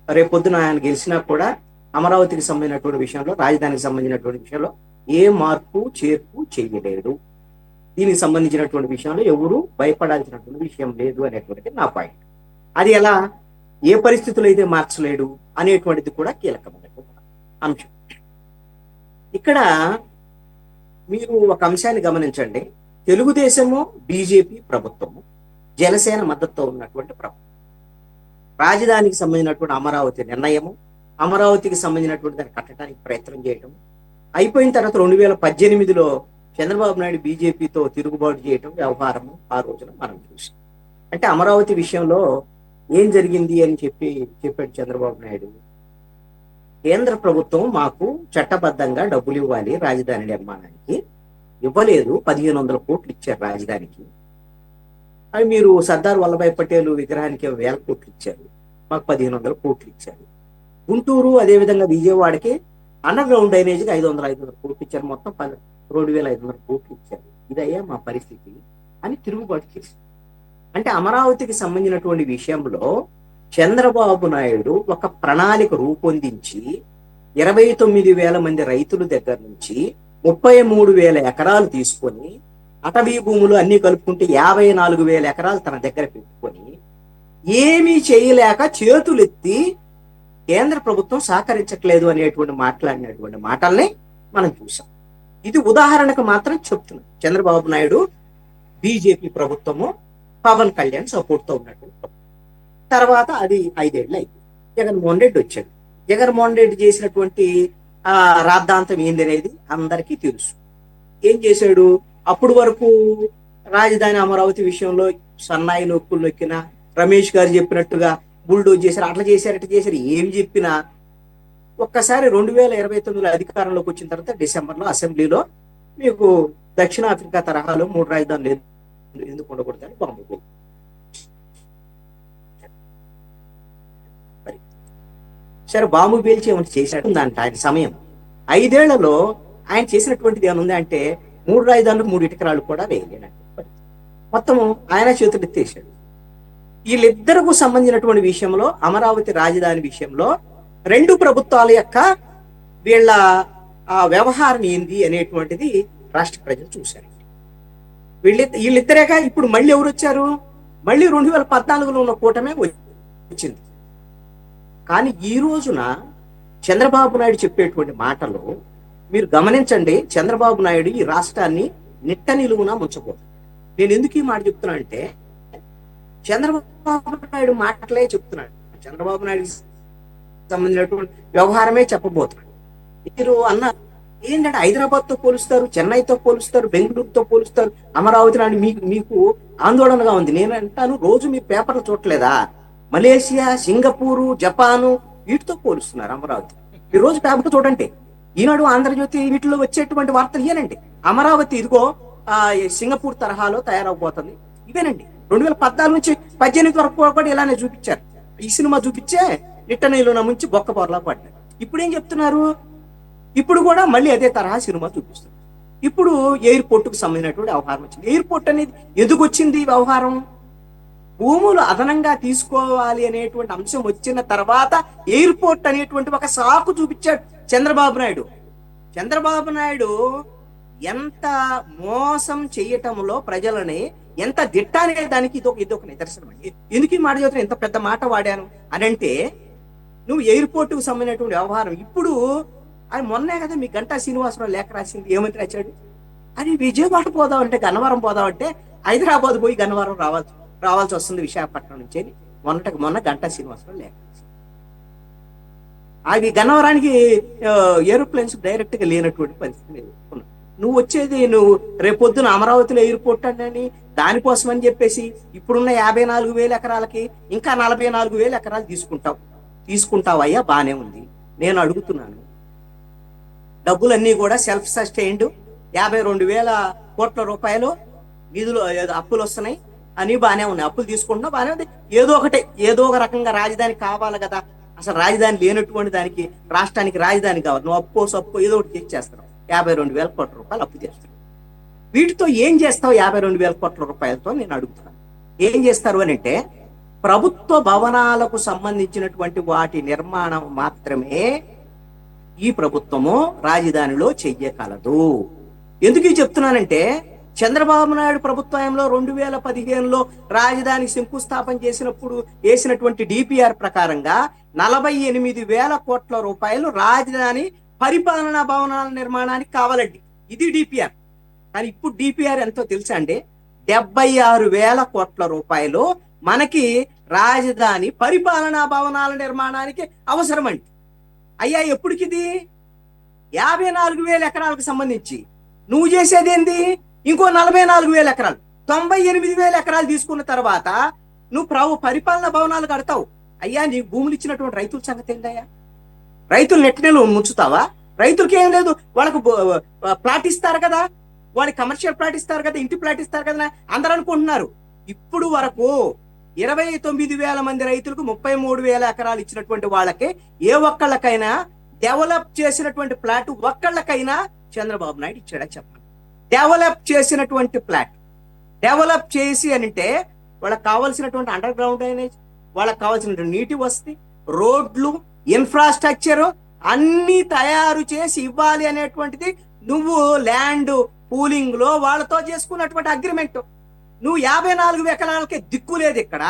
రేపొద్దున ఆయన గెలిచినా కూడా అమరావతికి సంబంధించినటువంటి విషయంలో, రాజధానికి సంబంధించినటువంటి విషయంలో ఏ మార్పు చేర్పు చేయలేడు. దీనికి సంబంధించినటువంటి విషయంలో ఎవరు భయపడాల్సినటువంటి విషయం లేదు అనేటువంటిది నా పాయింట్. అది ఎలా, ఏ పరిస్థితులు అయితే మార్చలేడు అనేటువంటిది కూడా కీలకమైనటువంటి అంశం. ఇక్కడ మీరు ఒక అంశాన్ని గమనించండి. తెలుగుదేశము, బీజేపీ ప్రభుత్వము, జనసేన మద్దతుతో ఉన్నటువంటి ప్రభుత్వం రాజధానికి సంబంధించినటువంటి అమరావతి నిర్ణయము, అమరావతికి సంబంధించినటువంటి దాన్ని కట్టడానికి ప్రయత్నం చేయటం అయిపోయిన తర్వాత 2018లో చంద్రబాబు నాయుడు బీజేపీతో తిరుగుబాటు చేయటం వ్యవహారము ఆ రోజున మనం చూసాం. అంటే అమరావతి విషయంలో ఏం జరిగింది అని చెప్పాడు చంద్రబాబు నాయుడు. కేంద్ర ప్రభుత్వం మాకు చట్టబద్ధంగా డబ్బులు ఇవ్వాలి రాజధాని నిర్మాణానికి, ఇవ్వలేదు. 1,500 కోట్లు ఇచ్చారు రాజధానికి. అవి మీరు సర్దార్ వల్లభాయ్ పటేల్ విగ్రహానికి 1,000 కోట్లు ఇచ్చారు, మాకు 1,500 కోట్లు ఇచ్చారు. గుంటూరు అదేవిధంగా విజయవాడకి అండర్ గ్రౌండ్ డ్రైనేజీకి 500 కోట్లు ఇచ్చారు, మొత్తం 2,500 కోట్లు ఇచ్చారు. ఇదయ్యా మా పరిస్థితి అని తిరుగుబాటు చేశారు. అంటే అమరావతికి సంబంధించినటువంటి విషయంలో చంద్రబాబు నాయుడు ఒక ప్రణాళిక రూపొందించి 29,000 మంది రైతుల దగ్గర నుంచి 33,000 ఎకరాలు తీసుకొని, అటవీ భూములు అన్ని కలుపుకుంటే 54,000 ఎకరాలు తన దగ్గర పెట్టుకొని, ఏమీ చేయలేక చేతులెత్తి కేంద్ర ప్రభుత్వం సహకరించట్లేదు అనేటువంటి మాట్లాడినటువంటి మాటల్ని మనం చూసాం. ఇది ఉదాహరణకు మాత్రం చెప్తున్నాం. చంద్రబాబు నాయుడు, బీజేపీ ప్రభుత్వము, పవన్ కళ్యాణ్ సపోర్ట్ తో ఉన్నటువంటి ప్రభుత్వం. తర్వాత అది 5 ఏళ్ళు అయింది. జగన్మోహన్ రెడ్డి వచ్చాడు. జగన్మోహన్ రెడ్డి చేసినటువంటి రాద్ధాంతం ఏందనేది అందరికీ తెలుసు. ఏం చేశాడు? అప్పుడు వరకు రాజధాని అమరావతి విషయంలో సన్నాయి నొక్కులు నొక్కిన, రమేష్ గారు చెప్పినట్టుగా బుల్డోజ్ చేశారు, అట్లా చేశారు, ఇట్లా చేశారు, ఏం చెప్పినా ఒక్కసారి 2029లో అధికారంలోకి వచ్చిన తర్వాత డిసెంబర్లో అసెంబ్లీలో మీకు దక్షిణాఫ్రికా తరహాలో 3 రాజధానులు ఎందుకు ఉండకూడదని బాంబు సరే బాంబు పేల్చి ఏమైనా చేసినట్టుందంట ఆయన సమయం. 5 ఏళ్లలో ఆయన చేసినటువంటిది ఏమైనా ఉంది అంటే 3 రాజధానులకు 3 ఇటుకరాలు కూడా వేయలేనట్టు మొత్తం ఆయన చేతులు ఎత్తేసాడు. వీళ్ళిద్దరికి సంబంధించినటువంటి విషయంలో, అమరావతి రాజధాని విషయంలో 2 ప్రభుత్వాల యొక్క వీళ్ళ వ్యవహారం ఏంది అనేటువంటిది రాష్ట్ర ప్రజలు చూశారు. వీళ్ళిద్దరేగా ఇప్పుడు మళ్ళీ ఎవరు వచ్చారు? మళ్ళీ 2014లో ఉన్న కూటమే వచ్చింది. కానీ ఈ రోజున చంద్రబాబు నాయుడు చెప్పేటువంటి మాటలు మీరు గమనించండి. చంద్రబాబు నాయుడు ఈ రాష్ట్రాన్ని నిట్ట నిలువున ముంచబోతుంది. నేను ఎందుకు ఈ మాట చెప్తున్నా అంటే, చంద్రబాబు నాయుడు మాటలే చెప్తున్నాడు, చంద్రబాబు నాయుడు సంబంధించినటువంటి వ్యవహారమే చెప్పబోతున్నాడు. మీరు అన్న ఏంటంటే హైదరాబాద్ తో పోలుస్తారు, చెన్నైతో పోలుస్తారు, బెంగళూరుతో పోలుస్తారు, అమరావతి అని మీకు ఆందోళనగా ఉంది. నేను అంటాను, రోజు మీ పేపర్లు చూడలేదా? మలేషియా, సింగపూరు, జపాను వీటితో పోలుస్తున్నారు అమరావతి. ఈ రోజు పేపర్ చూడండి, ఈనాడు, ఆంధ్రజ్యోతి వీటిలో వచ్చేటువంటి వార్తలు ఇవేనండి. అమరావతి ఇదిగో సింగపూర్ తరహాలో తయారవబోతుంది, ఇవేనండి. 2014 నుంచి 18 వరకు కూడా ఇలానే చూపించారు. ఈ సినిమా చూపించే నిట్టనీలో ముంచి బొక్క పొరలా పడ్డారు. ఇప్పుడు ఏం చెప్తున్నారు? ఇప్పుడు కూడా మళ్ళీ అదే తరహా సినిమా చూపిస్తారు. ఇప్పుడు ఎయిర్పోర్టుకు సంబంధించినటువంటి వ్యవహారం వచ్చింది. ఎయిర్పోర్ట్ అనేది ఎందుకు వచ్చింది వ్యవహారం? భూములు అదనంగా తీసుకోవాలి అనేటువంటి అంశం వచ్చిన తర్వాత ఎయిర్పోర్ట్ అనేటువంటి ఒక సాకు చూపించాడు చంద్రబాబు నాయుడు. చంద్రబాబు నాయుడు ఎంత మోసం చేయటంలో ప్రజలని ఎంత దిట్ట అనే దానికి ఇదొక నిదర్శనం అండి. ఎందుకు ఈ మాట చదువుతున్నా, ఎంత పెద్ద మాట వాడాను అని అంటే, నువ్వు ఎయిర్పోర్ట్కు సంబంధించినటువంటి వ్యవహారం ఇప్పుడు అది మొన్నే కదా మీ గంటా శ్రీనివాసరావు లేఖ రాసింది. ఏమని రాశాడు? అది విజయవాడ పోదామంటే, గన్నవరం పోదామంటే హైదరాబాద్ పోయి గన్నవరం రావాల్సి వస్తుంది విశాఖపట్నం నుంచి అని మొన్న గంటా శ్రీనివాసరావు లేఖ రాసింది. అవి గన్నవరానికి ఏరోప్లేన్స్ డైరెక్ట్ గా లేనటువంటి పరిస్థితి ఉన్నాయి. నువ్వు వచ్చేది నువ్వు రేపొద్దున అమరావతిలో ఎయిర్పోర్ట్ అని దానికోసం అని చెప్పేసి ఇప్పుడున్న 54,000 ఎకరాలకి ఇంకా 44,000 ఎకరాలు తీసుకుంటావయ్యా, బానే ఉంది. నేను అడుగుతున్నాను, డబ్బులన్నీ కూడా సెల్ఫ్ సస్టైన్డ్ 52,000 కోట్ల రూపాయలు నిధులు అప్పులు వస్తున్నాయి అని బానే ఉన్నాయి. అప్పులు తీసుకుంటున్నా బానే ఉంది. ఏదో ఒక రకంగా రాజధాని కావాలి కదా. అసలు రాజధాని లేనటువంటి దానికి రాష్ట్రానికి రాజధాని కావాలి. నువ్వు అప్పు ఏదో ఒకటి చేస్తున్నావు. 52,000 కోట్ల రూపాయలు అప్పు చేస్తున్నావు. వీటితో ఏం చేస్తావు? 52,000 కోట్ల రూపాయలతో నేను అడుగుతున్నాను, ఏం చేస్తారు అని అంటే, ప్రభుత్వ భవనాలకు సంబంధించినటువంటి వాటి నిర్మాణం మాత్రమే ఈ ప్రభుత్వము రాజధానిలో చెయ్యగలదు. ఎందుకు చెప్తున్నానంటే, చంద్రబాబు నాయుడు ప్రభుత్వంలో 2015లో రాజధాని శంకుస్థాపన చేసినప్పుడు వేసినటువంటి డిపిఆర్ ప్రకారంగా 48,000 కోట్ల రూపాయలు రాజధాని పరిపాలనా భవనాల నిర్మాణానికి కావాలండి. ఇది డిపిఆర్. కానీ ఇప్పుడు డిపిఆర్ ఎంతో తెలుసా అండి? 76,000 కోట్ల రూపాయలు మనకి రాజధాని పరిపాలనా భవనాల నిర్మాణానికి అవసరమండి. అయ్యా, ఎప్పటికిది? 54,000 ఎకరాలకు సంబంధించి నువ్వు చేసేదేంది? ఇంకో 44,000 ఎకరాలు, 98,000 ఎకరాలు తీసుకున్న తర్వాత నువ్వు పరిపాలనా భవనాలు కడతావు. అయ్యా, నీ భూములు ఇచ్చినటువంటి రైతుల సంగతి ఏందయ్యా? రైతులు నెట్టనేలు ముంచుతావా? రైతులకి ఏం లేదు, వాళ్ళకు ప్లాట్ ఇస్తారు కదా, వాళ్ళకి కమర్షియల్ ప్లాట్ ఇస్తారు కదా, ఇంటి ప్లాట్ ఇస్తారు కదా అందరూ అనుకుంటున్నారు. ఇప్పుడు వరకు 29,000 మంది రైతులకు 33,000 ఎకరాలు ఇచ్చినటువంటి వాళ్ళకి ఏ ఒక్కళ్ళకైనా డెవలప్ చేసినటువంటి ప్లాట్ ఒక్కళ్ళకైనా చంద్రబాబు నాయుడు ఇచ్చాడా చెప్పండి? డెవలప్ చేసినటువంటి ప్లాట్ డెవలప్ చేసి అంటే వాళ్ళకి కావాల్సినటువంటి అండర్ గ్రౌండ్ డ్రైనేజ్, వాళ్ళకి కావాల్సినటువంటి నీటి వసతి, రోడ్లు, ఇన్ఫ్రాస్ట్రక్చర్ అన్ని తయారు చేసి ఇవ్వాలి అనేటువంటిది నువ్వు ల్యాండ్ పూలింగ్ లో వాళ్ళతో చేసుకున్నటువంటి అగ్రిమెంట్. నువ్వు 54 ఎకరాలకే దిక్కు లేదు ఇక్కడ.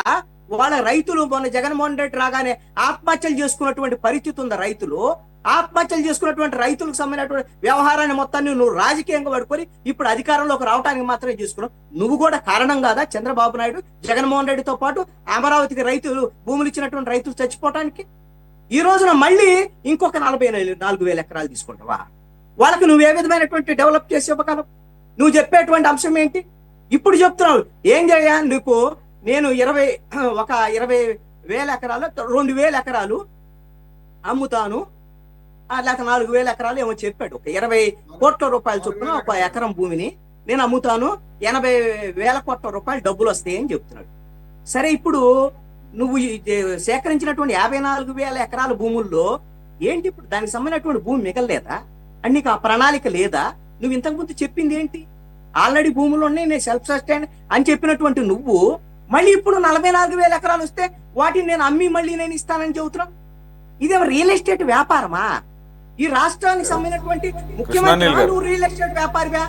వాళ్ళ రైతులు మొన్న జగన్మోహన్ రెడ్డి రాగానే ఆత్మహత్యలు చేసుకున్నటువంటి పరిస్థితి ఉంది. ఆత్మహత్యలు చేసుకున్నటువంటి రైతులకు సంబంధించినటువంటి వ్యవహారాన్ని మొత్తాన్ని నువ్వు రాజకీయంగా పడుకొని ఇప్పుడు అధికారంలోకి రావడానికి మాత్రమే చేసుకున్నావు. నువ్వు కూడా కారణం కాదా చంద్రబాబు నాయుడు జగన్మోహన్ రెడ్డితో పాటు అమరావతికి భూములు ఇచ్చినటువంటి రైతులు చచ్చిపోవటానికి? ఈ రోజున మళ్ళీ ఇంకొక 44,000 ఎకరాలు తీసుకుంటావా? వాళ్ళకి నువ్వు ఏ విధమైనటువంటి డెవలప్ చేసి ఇవ్వగలవు? నువ్వు చెప్పేటువంటి అంశం ఏంటి? ఇప్పుడు చెప్తున్నావు ఏం చేయ నీకు నేను 20,000 ఎకరాలు 2,000 ఎకరాలు అమ్ముతాను, లేక 4,000 ఎకరాలు ఏమో చెప్పాడు. ఒక 20 కోట్ల రూపాయలు చొప్పున ఒక ఎకరం భూమిని నేను అమ్ముతాను, 80,000 కోట్ల రూపాయలు డబ్బులు వస్తాయి అని చెప్తున్నాడు. సరే, ఇప్పుడు నువ్వు సేకరించినటువంటి 54,000 ఎకరాల భూముల్లో ఏంటి ఇప్పుడు దానికి సంబంధించినటువంటి భూమి మిగలలేదా? అని నీకు ఆ ప్రణాళిక లేదా? నువ్వు ఇంతకుముందు చెప్పింది ఏంటి? ఆల్రెడీ భూములు ఉన్నాయి, నేను సెల్ఫ్ సస్టైన్ అని చెప్పినటువంటి నువ్వు మళ్ళీ ఇప్పుడు 44,000 ఎకరాలు వస్తే వాటిని నేను అమ్మి మళ్ళీ నేను ఇస్తానని చెబుతున్నావు. ఇదేమో రియల్ ఎస్టేట్ వ్యాపారమా? ఈ రాష్ట్రానికి సంబంధించినటువంటి ముఖ్యమంత్రి నువ్వు రియల్ ఎస్టేట్ వ్యాపారిగా?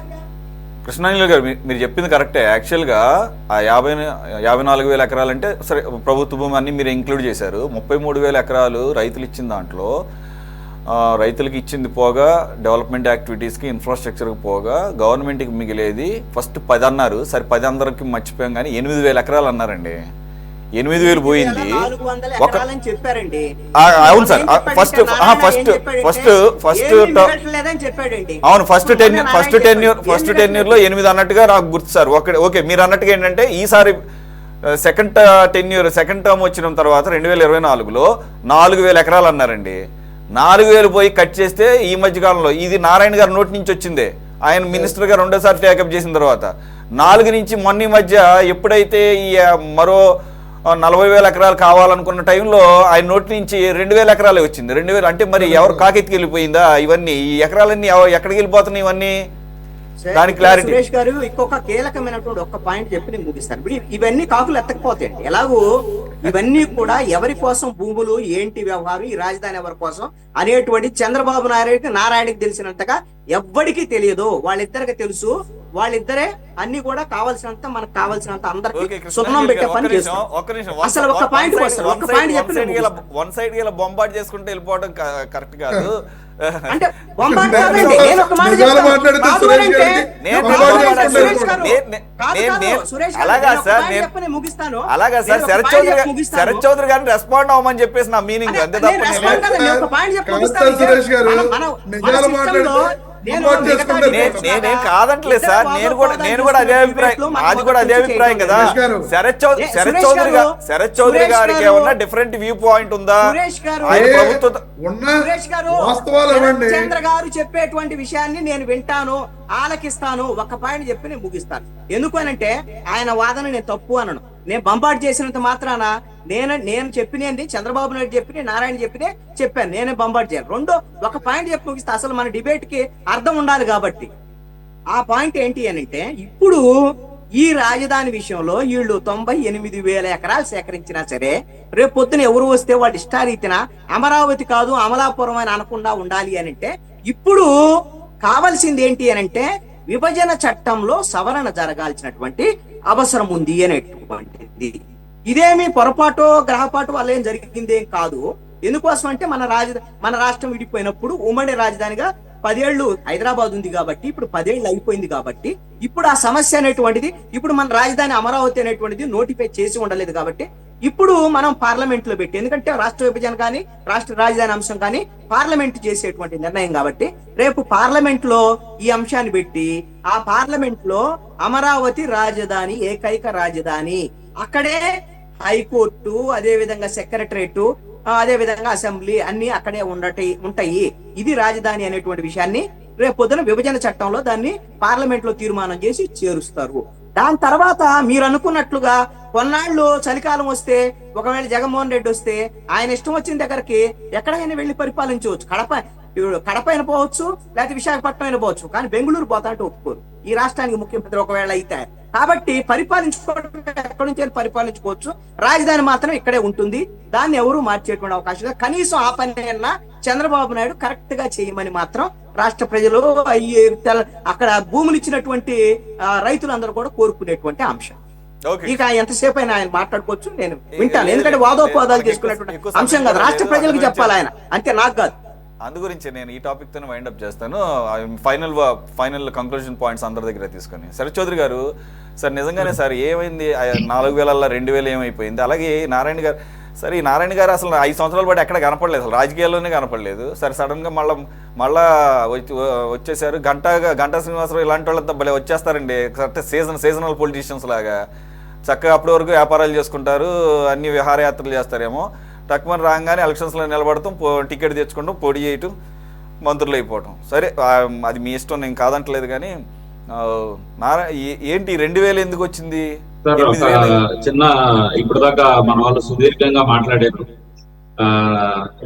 కృష్ణాంజలి గారు, మీరు చెప్పింది కరెక్టే. యాక్చువల్గా ఆ 54,000 ఎకరాలంటే సరే, ప్రభుత్వ భూమి అన్ని మీరు ఇంక్లూడ్ చేశారు. 33,000 ఎకరాలు రైతులు ఇచ్చిన దాంట్లో రైతులకి ఇచ్చింది పోగా, డెవలప్మెంట్ యాక్టివిటీస్కి, ఇన్ఫ్రాస్ట్రక్చర్కి పోగా గవర్నమెంట్కి మిగిలేది ఫస్ట్ 10 అన్నారు. సరే, 10 అందరికి మర్చిపోయాం, కానీ 8,000 ఎకరాలు అన్నారండి. 8,000 పోయింది. అవును సార్, ఫస్ట్ అవును ఫస్ట్ టెన్యూర్ లో 8 అన్నట్టుగా నాకు గుర్తు సార్. ఓకే, మీరు అన్నట్టుగా ఏంటంటే ఈసారి సెకండ్ టర్మ్ వచ్చిన తర్వాత 2024లో 4,000 ఎకరాలు అన్నారండి. 4,000 పోయి కట్ చేస్తే ఈ మధ్య కాలంలో ఇది నారాయణ గారి నోటి నుంచి వచ్చిందే. ఆయన మినిస్టర్ గా రెండోసారి టేకప్ చేసిన తర్వాత 4 నుంచి మొన్న మధ్య ఎప్పుడైతే ఈ మరో 40,000 ఎకరాలు కావాలనుకున్న టైంలో ఆయన నోటి నుంచి 2,000 ఎకరాలే వచ్చింది. 2,000 అంటే మరి ఎవరు కాకెత్తికి వెళ్ళిపోయిందా? ఇవన్నీ ఈ ఎకరాలన్నీ ఎక్కడికి వెళ్ళిపోతున్నాయి? ఇవన్నీ దాని క్లారిటీ. సురేష్ గారు ఇంకొక కీలకమైనటువంటి ఒక్క పాయింట్ చెప్పి నేను ముగిస్తాను. ఇప్పుడు ఇవన్నీ కాకులు ఎత్తకపోతాయండి. ఎలాగూ ఇవన్నీ కూడా ఎవరి కోసం భూములు, ఏంటి వ్యవహారం, ఈ రాజధాని ఎవరి కోసం అనేటువంటి చంద్రబాబు నారాయణకి తెలిసినంతగా ఎవ్వడికి తెలియదు. వాళ్ళిద్దరికి తెలుసు. వాళ్ళిద్దరే అన్ని కూడా కావాల్సినంత మనకు కావాల్సినంత అందరికి సున్నం పెట్టే పని చేస్తాం. అసలు ఒక పాయింట్ వస్తారు. ఒక పాయింట్ చెప్పి వన్ సైడ్ ఇలా బొంబాట్ చేసుకుంటే వెళ్ళిపోవడం కరెక్ట్ కాదు. అంటే బొంబాట్ కాదండి. నేను ఒక మాట చెప్తాను. అలాగా సార్ శరత్ చౌదరి గారిని రెస్పాండ్ అవ్వమని చెప్పేసి నా మీనింగ్ అంతే తప్ప నేనేం కాదంటలేదు సార్. నేను కూడా అదే అభిప్రాయం. అది కూడా అదే అభిప్రాయం కదా. శరత్ చౌదరి గారికి ఏమన్నా డిఫరెంట్ వ్యూ పాయింట్ ఉందా? ఆయన ప్రభుత్వం చంద్ర గారు చెప్పేటువంటి విషయాన్ని నేను వింటాను, ఆలకిస్తాను. ఒక పాయింట్ చెప్పి నేను ముగిస్తాను. ఎందుకు అనంటే ఆయన వాదన నేను తప్పు అనను. నేను బంబాట్ చేసినంత మాత్రాన నేను చెప్పినది చంద్రబాబు నాయుడు చెప్పి నారాయణ చెప్పినే చెప్పాను. నేనే బంబాట్ చేయాలి. రెండో ఒక పాయింట్ చెప్పి ముగిస్తే అసలు మన డిబేట్ కి అర్థం ఉండాలి కాబట్టి ఆ పాయింట్ ఏంటి అనంటే, ఇప్పుడు ఈ రాజధాని విషయంలో వీళ్ళు 98,000 ఎకరాలు సేకరించినా సరే రేపు పొద్దున ఎవరు వస్తే వాళ్ళు ఇష్టారీతిన అమరావతి కాదు అమలాపురం అని అనకుండా ఉండాలి అనంటే ఇప్పుడు కావాల్సింది ఏంటి అనంటే విభజన చట్టంలో సవరణ జరగాల్సినటువంటి అవసరం ఉంది అనేటువంటిది. ఇదేమి పొరపాటు గ్రహపాటు వల్ల ఏం జరిగిందేం కాదు. ఎందుకోసం అంటే మన రాష్ట్రం విడిపోయినప్పుడు ఉమ్మడి రాజధానిగా 10 ఏళ్ళు హైదరాబాద్ ఉంది కాబట్టి ఇప్పుడు 10 ఏళ్ళు అయిపోయింది కాబట్టి ఇప్పుడు ఆ సమస్య అనేటువంటిది ఇప్పుడు మన రాజధాని అమరావతి అనేటువంటిది నోటిఫై చేసి ఉండలేదు కాబట్టి ఇప్పుడు మనం పార్లమెంట్ లో పెట్టి, ఎందుకంటే రాష్ట్ర విభజన కానీ రాష్ట్ర రాజధాని అంశం కానీ పార్లమెంట్ చేసేటువంటి నిర్ణయం కాబట్టి రేపు పార్లమెంట్ లో ఈ అంశాన్ని పెట్టి ఆ పార్లమెంట్ లో అమరావతి రాజధాని ఏకైక రాజధాని, అక్కడే హైకోర్టు, అదే విధంగా సెక్రటరేట్, అదే విధంగా అసెంబ్లీ అన్ని అక్కడే ఉంటాయి. ఇది రాజధాని అనేటువంటి విషయాన్ని రేపు పొద్దున విభజన చట్టంలో దాన్ని పార్లమెంట్ లో తీర్మానం చేసి చేరుస్తారు. దాని తర్వాత మీరు అనుకున్నట్లుగా కొన్నాళ్ళు చలికాలం వస్తే ఒకవేళ జగన్మోహన్ రెడ్డి వస్తే ఆయన ఇష్టం వచ్చిన దగ్గరికి ఎక్కడైనా వెళ్లి పరిపాలించవచ్చు. కడప అయిన పోవచ్చు, లేకపోతే విశాఖపట్నం అయినా పోవచ్చు, కానీ బెంగళూరు పోతా అంటే ఒప్పుకోరు ఈ రాష్ట్రానికి ముఖ్యమంత్రి ఒకవేళ అయితే. కాబట్టి పరిపాలించుకోవడం ఎక్కడి నుంచి పరిపాలించుకోవచ్చు, రాజధాని మాత్రం ఇక్కడే ఉంటుంది. దాన్ని ఎవరు మార్చేటువంటి అవకాశం లేదు. కనీసం ఆ పని అయినా చంద్రబాబు నాయుడు కరెక్ట్ గా చేయమని మాత్రం రాష్ట్ర ప్రజలు అక్కడ భూములు ఇచ్చినటువంటి రైతులందరూ కూడా కోరుకునేటువంటి అంశం. ఇక ఎంతసేపు అయినా ఆయన మాట్లాడుకోవచ్చు, నేను వింటాను. ఎందుకంటే వాదోపవాదాలు చేసుకునేటువంటి అంశం కాదు, రాష్ట్ర ప్రజలకు చెప్పాలి ఆయన, అంతే, నాకు కాదు. అందు గురించి నేను ఈ టాపిక్ తో వైండప్ చేస్తాను. ఫైనల్ కంక్లూజన్ పాయింట్స్ అందరి దగ్గర తీసుకొని. శరత్ చౌదరి గారు, సార్ నిజంగానే సార్ ఏమైంది 4,000 2,000 ఏమైపోయింది? అలాగే నారాయణ గారు, సరే ఈ నారాయణ గారు అసలు 5 సంవత్సరాల పాటు ఎక్కడ కనపడలేదు, అసలు రాజకీయాల్లోనే కనపడలేదు. సరే సడన్గా మళ్ళా వచ్చేసారు. గంటా శ్రీనివాసరావు ఇలాంటి వాళ్ళంతా భలే వచ్చేస్తారండి, కరెక్ట్ సీజనల్ పొలిటీషియన్స్ లాగా. చక్కగా అప్పటి వరకు వ్యాపారాలు చేసుకుంటారు, అన్ని విహారయాత్రలు చేస్తారేమో. టక్మన్ రాగానే ఎలక్షన్స్లో నిలబడతాం, టికెట్ తెచ్చుకుంటాం, పొడి చేయటం, మంత్రులు అయిపోవటం. సరే అది మీ ఇష్టం, నేను కాదంటలేదు. కానీ ఏంటి 2,000 ఎందుకు వచ్చింది? చిన్న ఇప్పుడు దాకా మన వాళ్ళు సుదీర్ఘంగా మాట్లాడారు,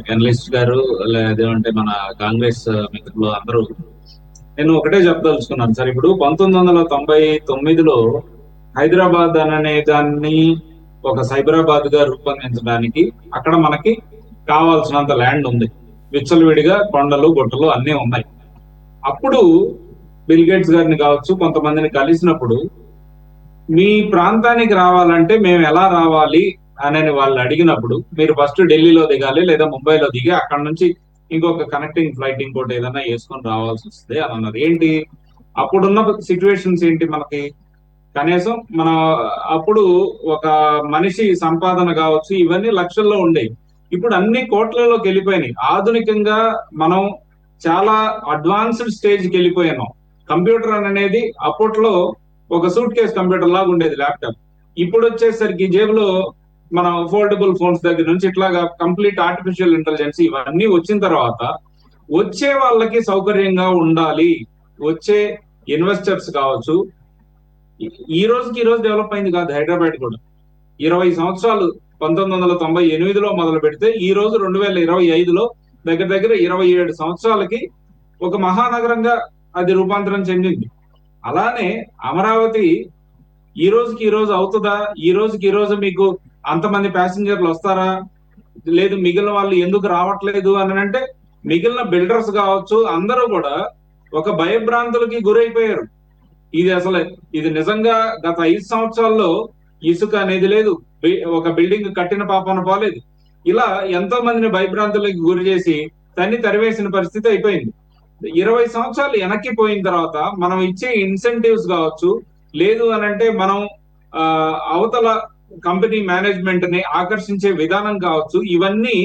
జర్నలిస్ట్ గారు లేదంటే మన కాంగ్రెస్ మిత్రులు అందరూ. నేను ఒకటే చెప్పదలుచుకున్నాను సార్. ఇప్పుడు 1999లో హైదరాబాద్ అనే దాన్ని ఒక సైబరాబాద్ గా రూపొందించడానికి అక్కడ మనకి కావాల్సినంత ల్యాండ్ ఉంది, విచ్చలవిడిగా కొండలు గుట్టలు అన్నీ ఉన్నాయి. అప్పుడు బిల్ గేట్స్ గారిని కావచ్చు కొంతమందిని కలిసినప్పుడు మీ ప్రాంతానికి రావాలంటే మేము ఎలా రావాలి అని వాళ్ళు అడిగినప్పుడు మీరు ఫస్ట్ ఢిల్లీలో దిగాలి లేదా ముంబైలో దిగి అక్కడ నుంచి ఇంకొక కనెక్టింగ్ ఫ్లైట్ ఇంకోటి ఏదైనా వేసుకొని రావాల్సి వస్తుంది అని అన్నారు. ఏంటి అప్పుడున్న సిచ్యువేషన్స్ ఏంటి? మనకి కనీసం మన అప్పుడు ఒక మనిషి సంపాదన కావచ్చు ఇవన్నీ లక్షల్లో ఉండేవి, ఇప్పుడు అన్ని కోట్లలోకి వెళ్ళిపోయినాయి. ఆధునికంగా మనం చాలా అడ్వాన్స్డ్ స్టేజ్కి వెళ్ళిపోయాం. కంప్యూటర్ అనేది అప్పట్లో ఒక సూట్ కేస్ కంప్యూటర్ లాగా ఉండేది ల్యాప్టాప్. ఇప్పుడు వచ్చేసరికి జేబులో మనం ఫోల్డబుల్ ఫోన్స్ దగ్గర నుంచి ఇట్లాగా కంప్లీట్ ఆర్టిఫిషియల్ ఇంటెలిజెన్స్ ఇవన్నీ వచ్చిన తర్వాత వచ్చే వాళ్ళకి సౌకర్యంగా ఉండాలి. వచ్చే ఇన్వెస్టర్స్ కావచ్చు, ఈ రోజుకి డెవలప్ అయింది కాదు హైదరాబాద్ కూడా. 20 సంవత్సరాలు 1998లో మొదలు పెడితే ఈ రోజు 2025లో దగ్గర 27 సంవత్సరాలకి ఒక మహానగరంగా అది రూపాంతరం చెందింది. అలానే అమరావతి ఈ రోజుకి ఈ రోజు అవుతుందా, ఈ రోజుకి ఈ రోజు మీకు అంతమంది ప్యాసింజర్లు వస్తారా, లేదు మిగిలిన వాళ్ళు ఎందుకు రావట్లేదు అని అంటే, మిగిలిన బిల్డర్స్ కావచ్చు అందరూ కూడా ఒక భయభ్రాంతులకి గురైపోయారు. ఇది అసలు ఇది నిజంగా గత 5 సంవత్సరాల్లో ఇసుక అనేది లేదు, ఒక బిల్డింగ్ కట్టిన పాపాన పోలేదు. ఇలా ఎంతో మందిని భయభ్రాంతులకు గురి చేసి తరివేసిన పరిస్థితి అయిపోయింది. 20 సంవత్సరాలు వెనక్కి పోయిన తర్వాత మనం ఇచ్చే ఇన్సెంటివ్స్ కావచ్చు, లేదు అని అంటే మనం అవతల కంపెనీ మేనేజ్మెంట్ ని ఆకర్షించే విధానం కావచ్చు, ఇవన్నీ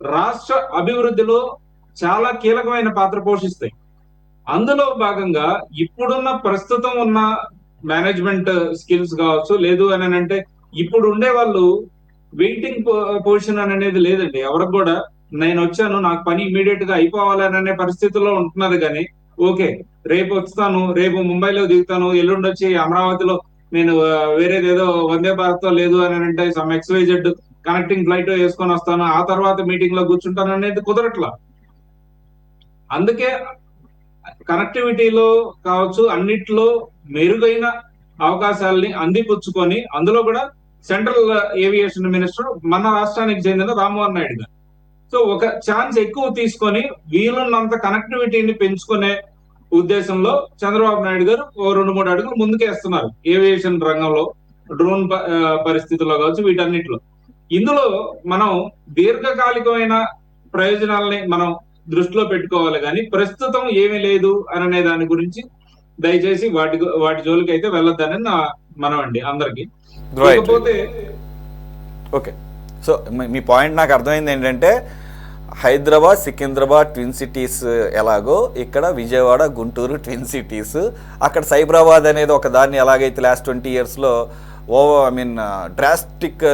రాష్ట్ర అభివృద్ధిలో చాలా కీలకమైన పాత్ర పోషిస్తాయి. అందులో భాగంగా ఇప్పుడున్న ప్రస్తుతం ఉన్న మేనేజ్మెంట్ స్కిల్స్ కావచ్చు, లేదు అని అంటే ఇప్పుడు ఉండే వాళ్ళు వెయిటింగ్ పొజిషన్ అనేది లేదండి ఎవరికి కూడా. నేను వచ్చాను, నాకు పని ఇమీడియట్ గా అయిపోవాలని అనే పరిస్థితుల్లో ఉంటున్నారు. కానీ ఓకే, రేపు వస్తాను, రేపు ముంబైలో దిగుతాను, ఎల్లుండి వచ్చి అమరావతిలో నేను వేరేదేదో వందే భారత్ లేదు అని అంటే సమ్ XYZ కనెక్టింగ్ ఫ్లైట్ వేసుకొని వస్తాను, ఆ తర్వాత మీటింగ్ లో కూర్చుంటాను అనేది కుదరట్లా. అందుకే కనెక్టివిటీలో కావచ్చు అన్నిట్లో మెరుగైన అవకాశాలని అందిపుచ్చుకొని, అందులో కూడా సెంట్రల్ ఏవియేషన్ మినిస్టర్ మన రాష్ట్రానికి చెందిన రామ్మోహన్ నాయుడు గారు. సో ఒక ఛాన్స్ ఎక్కువ తీసుకొని వీలున్నంత కనెక్టివిటీని పెంచుకునే ఉద్దేశంలో చంద్రబాబు నాయుడు గారు ఓ 2-3 అడుగులు ముందుకేస్తున్నారు ఏవియేషన్ రంగంలో, డ్రోన్ పరిస్థితుల్లో కావచ్చు, వీటన్నిటిలో. ఇందులో మనం దీర్ఘకాలికమైన ప్రయోజనాలని మనం దృష్టిలో పెట్టుకోవాలి, కానీ ప్రస్తుతం ఏమీ లేదు అనే దాని గురించి దయచేసి వాటి జోలికి అయితే వెళ్ళొద్దని నా మనం అండి అందరికి. ఇకపోతే ఓకే, సో మీ పాయింట్ నాకు అర్థమైంది ఏంటంటే, హైదరాబాద్ సికింద్రాబాద్ ట్విన్ సిటీస్ ఎలాగో ఇక్కడ విజయవాడ గుంటూరు ట్విన్ సిటీస్, అక్కడ సైబరాబాద్ అనేది ఒక దాన్ని ఎలాగైతే లాస్ట్ 20 yearsలో డ్రాస్టిక్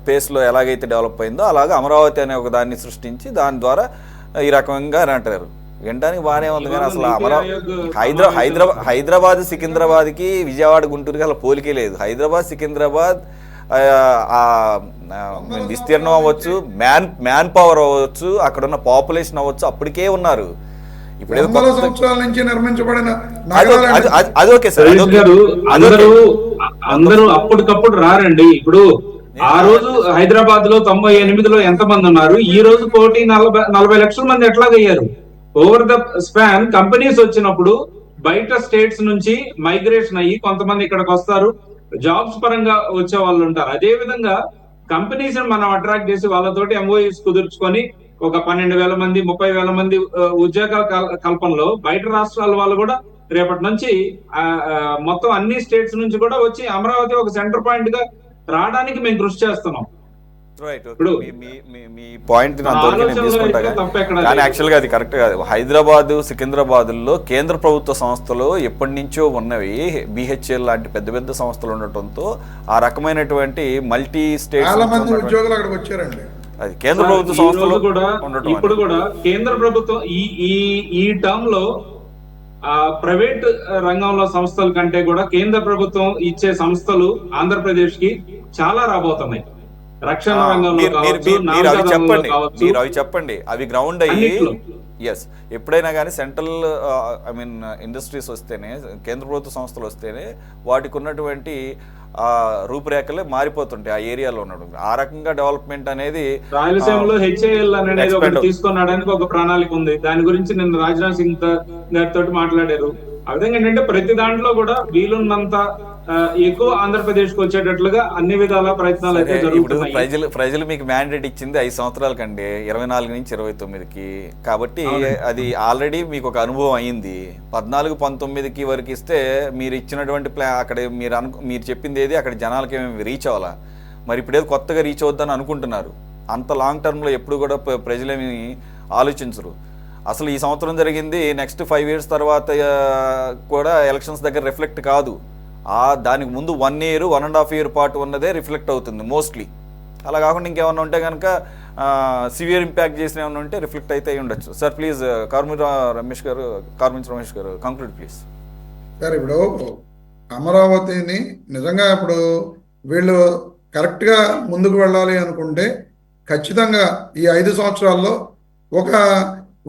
పేస్లో ఎలాగైతే డెవలప్ అయిందో, అలాగే అమరావతి అనే ఒక దాన్ని సృష్టించి దాని ద్వారా ఈ రకంగా అని అంటారు. వినడానికి బాగానే ఉంది, కానీ అసలు హైదరాబాద్ సికింద్రాబాద్కి విజయవాడ గుంటూరుకి అసలు పోలికే లేదు. హైదరాబాద్ సికింద్రాబాద్ విస్తీర్ణం అవ్వచ్చు, మ్యాన్ పవర్ అవ్వచ్చు, అక్కడ ఉన్న పాపులేషన్ అవ్వచ్చు, అప్పటికే ఉన్నారు. ఇప్పుడు సంవత్సరాల నుంచి నిర్మించబడిన అది ఓకే సార్, అందరూ అప్పటికప్పుడు రారండి. ఇప్పుడు ఆ రోజు హైదరాబాద్ లో 98లో ఎంత మంది ఉన్నారు, ఈ రోజు 40 లక్షల మంది ఎట్లాగయ్యారు? ఓవర్ ద స్పాన్ కంపెనీస్ వచ్చినప్పుడు బయట స్టేట్స్ నుంచి మైగ్రేషన్ అయ్యి కొంతమంది ఇక్కడికి వస్తారు, జాబ్స్ పరంగా వచ్చే వాళ్ళు ఉంటారు. అదే విధంగా కంపెనీస్ మనం అట్రాక్ట్ చేసి వాళ్ళతోటి MOUs కుదుర్చుకొని ఒక 12,000 మంది 30,000 మంది ఉద్యోగాల కల్పనలో బయట రాష్ట్రాల వాళ్ళు కూడా రేపటి నుంచి మొత్తం అన్ని స్టేట్స్ నుంచి కూడా వచ్చి అమరావతి ఒక సెంటర్ పాయింట్ గా రావడానికి మేము కృషి చేస్తున్నాం. ఇప్పుడు మీ పాయింట్ నేను తీసుకుంటా, కానీ యాక్చువల్గా అది కరెక్ట్ కాదు. హైదరాబాద్ సికింద్రాబాద్లో కేంద్ర ప్రభుత్వ సంస్థలు ఎప్పటి నుంచో ఉన్నవి, BHEL లాంటి పెద్ద పెద్ద సంస్థలు ఉండటంతో ఆ రకమైనటువంటి మల్టీ స్టేట్ ఉద్యోగులు అక్కడికి వచ్చారండి. అది కేంద్ర ప్రభుత్వ సంస్థలు కూడా ఇప్పుడు కూడా కేంద్ర ప్రభుత్వం ఈ టర్మ్ లో ప్రైవేట్ రంగంలో సంస్థల కంటే కూడా కేంద్ర ప్రభుత్వం ఇచ్చే సంస్థలు ఆంధ్రప్రదేశ్ కి చాలా రాబోతున్నాయి. రక్షణ రంగంలో అవి చెప్పండి, అవి గ్రౌండ్ అయ్యి. ఎస్, ఎప్పుడైనా కానీ సెంట్రల్ ఇండస్ట్రీస్ వస్తేనే, కేంద్ర ప్రభుత్వ సంస్థలు వస్తేనే వాటికి ఉన్నటువంటి రూపురేఖలే మారిపోతుంటాయి ఆ ఏరియాలో ఉండడం. ఆ రకంగా డెవలప్మెంట్ అనేది రాయలసీమలో HAL అనేది ఒకటి తీసుకున్నాడానికి ఒక ప్రణాళిక ఉంది. దాని గురించి నిన్న రాజ్నాథ్ సింగ్ గారితో మాట్లాడారు. ఆ విధంగా ఏంటంటే ప్రతి దాంట్లో కూడా వీలున్నంత ఎక్కువ ఆంధ్రప్రదేశ్ కు వచ్చేటట్లుగా అన్ని విధాల ప్రయత్నాలు అయితే జరుగుతున్నాయి. ప్రజలు మీకు మ్యాండేట్ ఇచ్చింది 5 సంవత్సరాల కంటే 24 నుంచి 29కి, కాబట్టి అది ఆల్రెడీ మీకు ఒక అనుభవం అయింది. 14-19కి వరకు ఇస్తే మీరు ఇచ్చినటువంటి అక్కడ మీరు చెప్పింది ఏది అక్కడ జనాలకి ఏమి రీచ్ అవ్వాలా, మరి ఇప్పుడేదో కొత్తగా రీచ్ అవుద్దని అనుకుంటున్నారు. అంత లాంగ్ టర్మ్లో ఎప్పుడు కూడా ప్రజలేమి ఆలోచించరు. అసలు ఈ సంవత్సరం జరిగింది నెక్స్ట్ 5 years తర్వాత కూడా ఎలక్షన్స్ దగ్గర రిఫ్లెక్ట్ కాదు. దానికి ముందు 1 year 1.5 year పాటు ఉన్నదే రిఫ్లెక్ట్ అవుతుంది మోస్ట్లీ. అలా కాకుండా ఇంకేమన్నా ఉంటే కనుక సివియర్ ఇంపాక్ట్ చేసిన ఏమన్నా ఉంటే రిఫ్లెక్ట్ అయితే ఉండొచ్చు. సార్ ప్లీజ్, కార్మించ రమేష్ గారు కంక్లూడ్ ప్లీజ్. సార్, ఇప్పుడు అమరావతిని నిజంగా ఇప్పుడు వీళ్ళు కరెక్ట్గా ముందుకు వెళ్ళాలి అనుకుంటే ఖచ్చితంగా ఈ 5 సంవత్సరాల్లో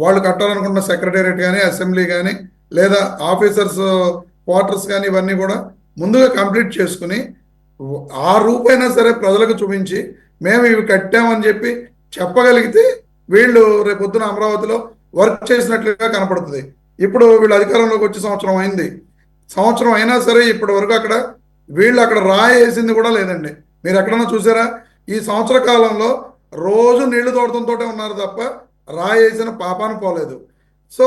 వాళ్ళు కట్టాలనుకున్న సెక్రటేరియట్ కానీ, అసెంబ్లీ కానీ, లేదా ఆఫీసర్స్ క్వార్టర్స్ కానీ ఇవన్నీ కూడా ముందుగా కంప్లీట్ చేసుకుని ఆ రూపైనా సరే ప్రజలకు చూపించి మేము ఇవి కట్టామని చెప్పి చెప్పగలిగితే వీళ్ళు రేపొద్దున అమరావతిలో వర్క్ చేసినట్లుగా కనపడుతుంది. ఇప్పుడు వీళ్ళు అధికారంలోకి వచ్చి సంవత్సరం అయింది. సంవత్సరం అయినా సరే ఇప్పటి వరకు అక్కడ వీళ్ళు అక్కడ రాయి వేసింది కూడా లేదండి. మీరు ఎక్కడన్నా చూసారా? ఈ సంవత్సర కాలంలో రోజు నీళ్లు తోడటంతో ఉన్నారు తప్ప రాయి వేసిన పాపాను పోలేదు. సో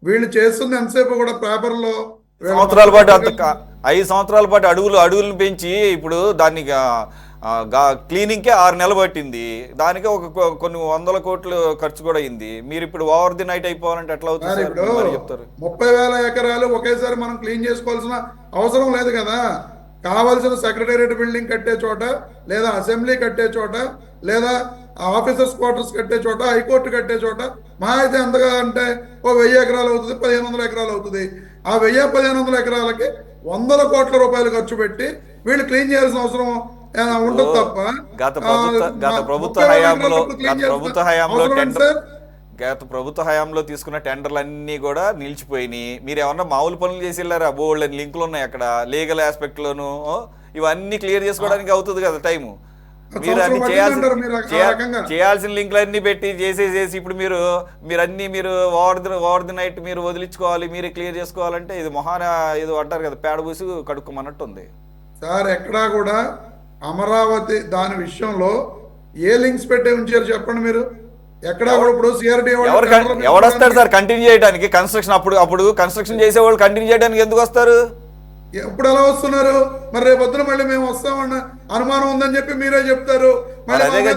వీళ్ళు చేస్తుంది ఎంతసేపు కూడా పేపర్లో సంవత్సరాల పాటు 5 సంవత్సరాల పాటు అడుగులను పెంచి ఇప్పుడు దాన్ని క్లీనింగ్కే 6 నెలలు పట్టింది. దానికే కొన్ని 100 కోట్లు ఖర్చు కూడా అయింది. మీరు ఇప్పుడు ఓవర్ ది నైట్ అయిపోవాలంటే ఎట్లా అవుతుంది చెప్తారు? 30,000 ఎకరాలు ఒకేసారి మనం క్లీన్ చేసుకోవాల్సిన అవసరం లేదు కదా. కావాల్సిన సెక్రటేరియట్ బిల్డింగ్ కట్టే చోట, లేదా అసెంబ్లీ కట్టే చోట, లేదా ఆఫీసర్స్ క్వార్టర్స్ కట్టే చోట, హైకోర్టు కట్టే చోట మహా అయితే ఎంతగా అంటే 1000 ఎకరాలు అవుతుంది, 1500 ఎకరాలు అవుతుంది. ఆ 1000-1500 ఎకరాలకి 100 కోట్ల రూపాయలు ఖర్చు పెట్టి వీళ్ళు క్లీన్ చేయాల్సిన అవసరం ఉంటుంది తప్ప గత ప్రభుత్వ హయాంలో తీసుకున్న టెండర్లు అన్నీ కూడా నిలిచిపోయినాయి. మీరు ఏమన్నా మామూలు పనులు చేసి వెళ్ళారా? బోల్డ్ అని లింకులు ఉన్నాయి అక్కడ, లీగల్ ఆస్పెక్ట్ లోను ఇవన్నీ క్లియర్ చేసుకోవడానికి అవుతుంది కదా టైము. మీరు అన్ని చేయాల్సిన లింకులు అన్ని పెట్టి చేసి ఇప్పుడు మీరు ఓవర్ ది నైట్ మీరు వదిలించుకోవాలి, మీరే క్లియర్ చేసుకోవాలంటే ఇది ఏదో అంటారు కదా, పేడ పూసి కడుక్కోమన్నట్టు ఉంది సార్. ఎక్కడా కూడా అమరావతి దాని విషయంలో ఏ లింక్స్ పెట్టే ఉంచారు చెప్పండి మీరు? ఎక్కడా కూడా ఇప్పుడు సిఆర్టీ ఎవడొస్తారు సార్ కంటిన్యూ చేయడానికి? కన్స్ట్రక్షన్ అప్పుడు కన్స్ట్రక్షన్ చేసేవాళ్ళు కంటిన్యూ చేయడానికి ఎందుకు వస్తారు? ఎప్పుడు ఎలా వస్తున్నారు? మరి రేపొద్దున మళ్ళీ మేము వస్తామన్న అనుమానం ఉందని చెప్పి మీరే చెప్తారు,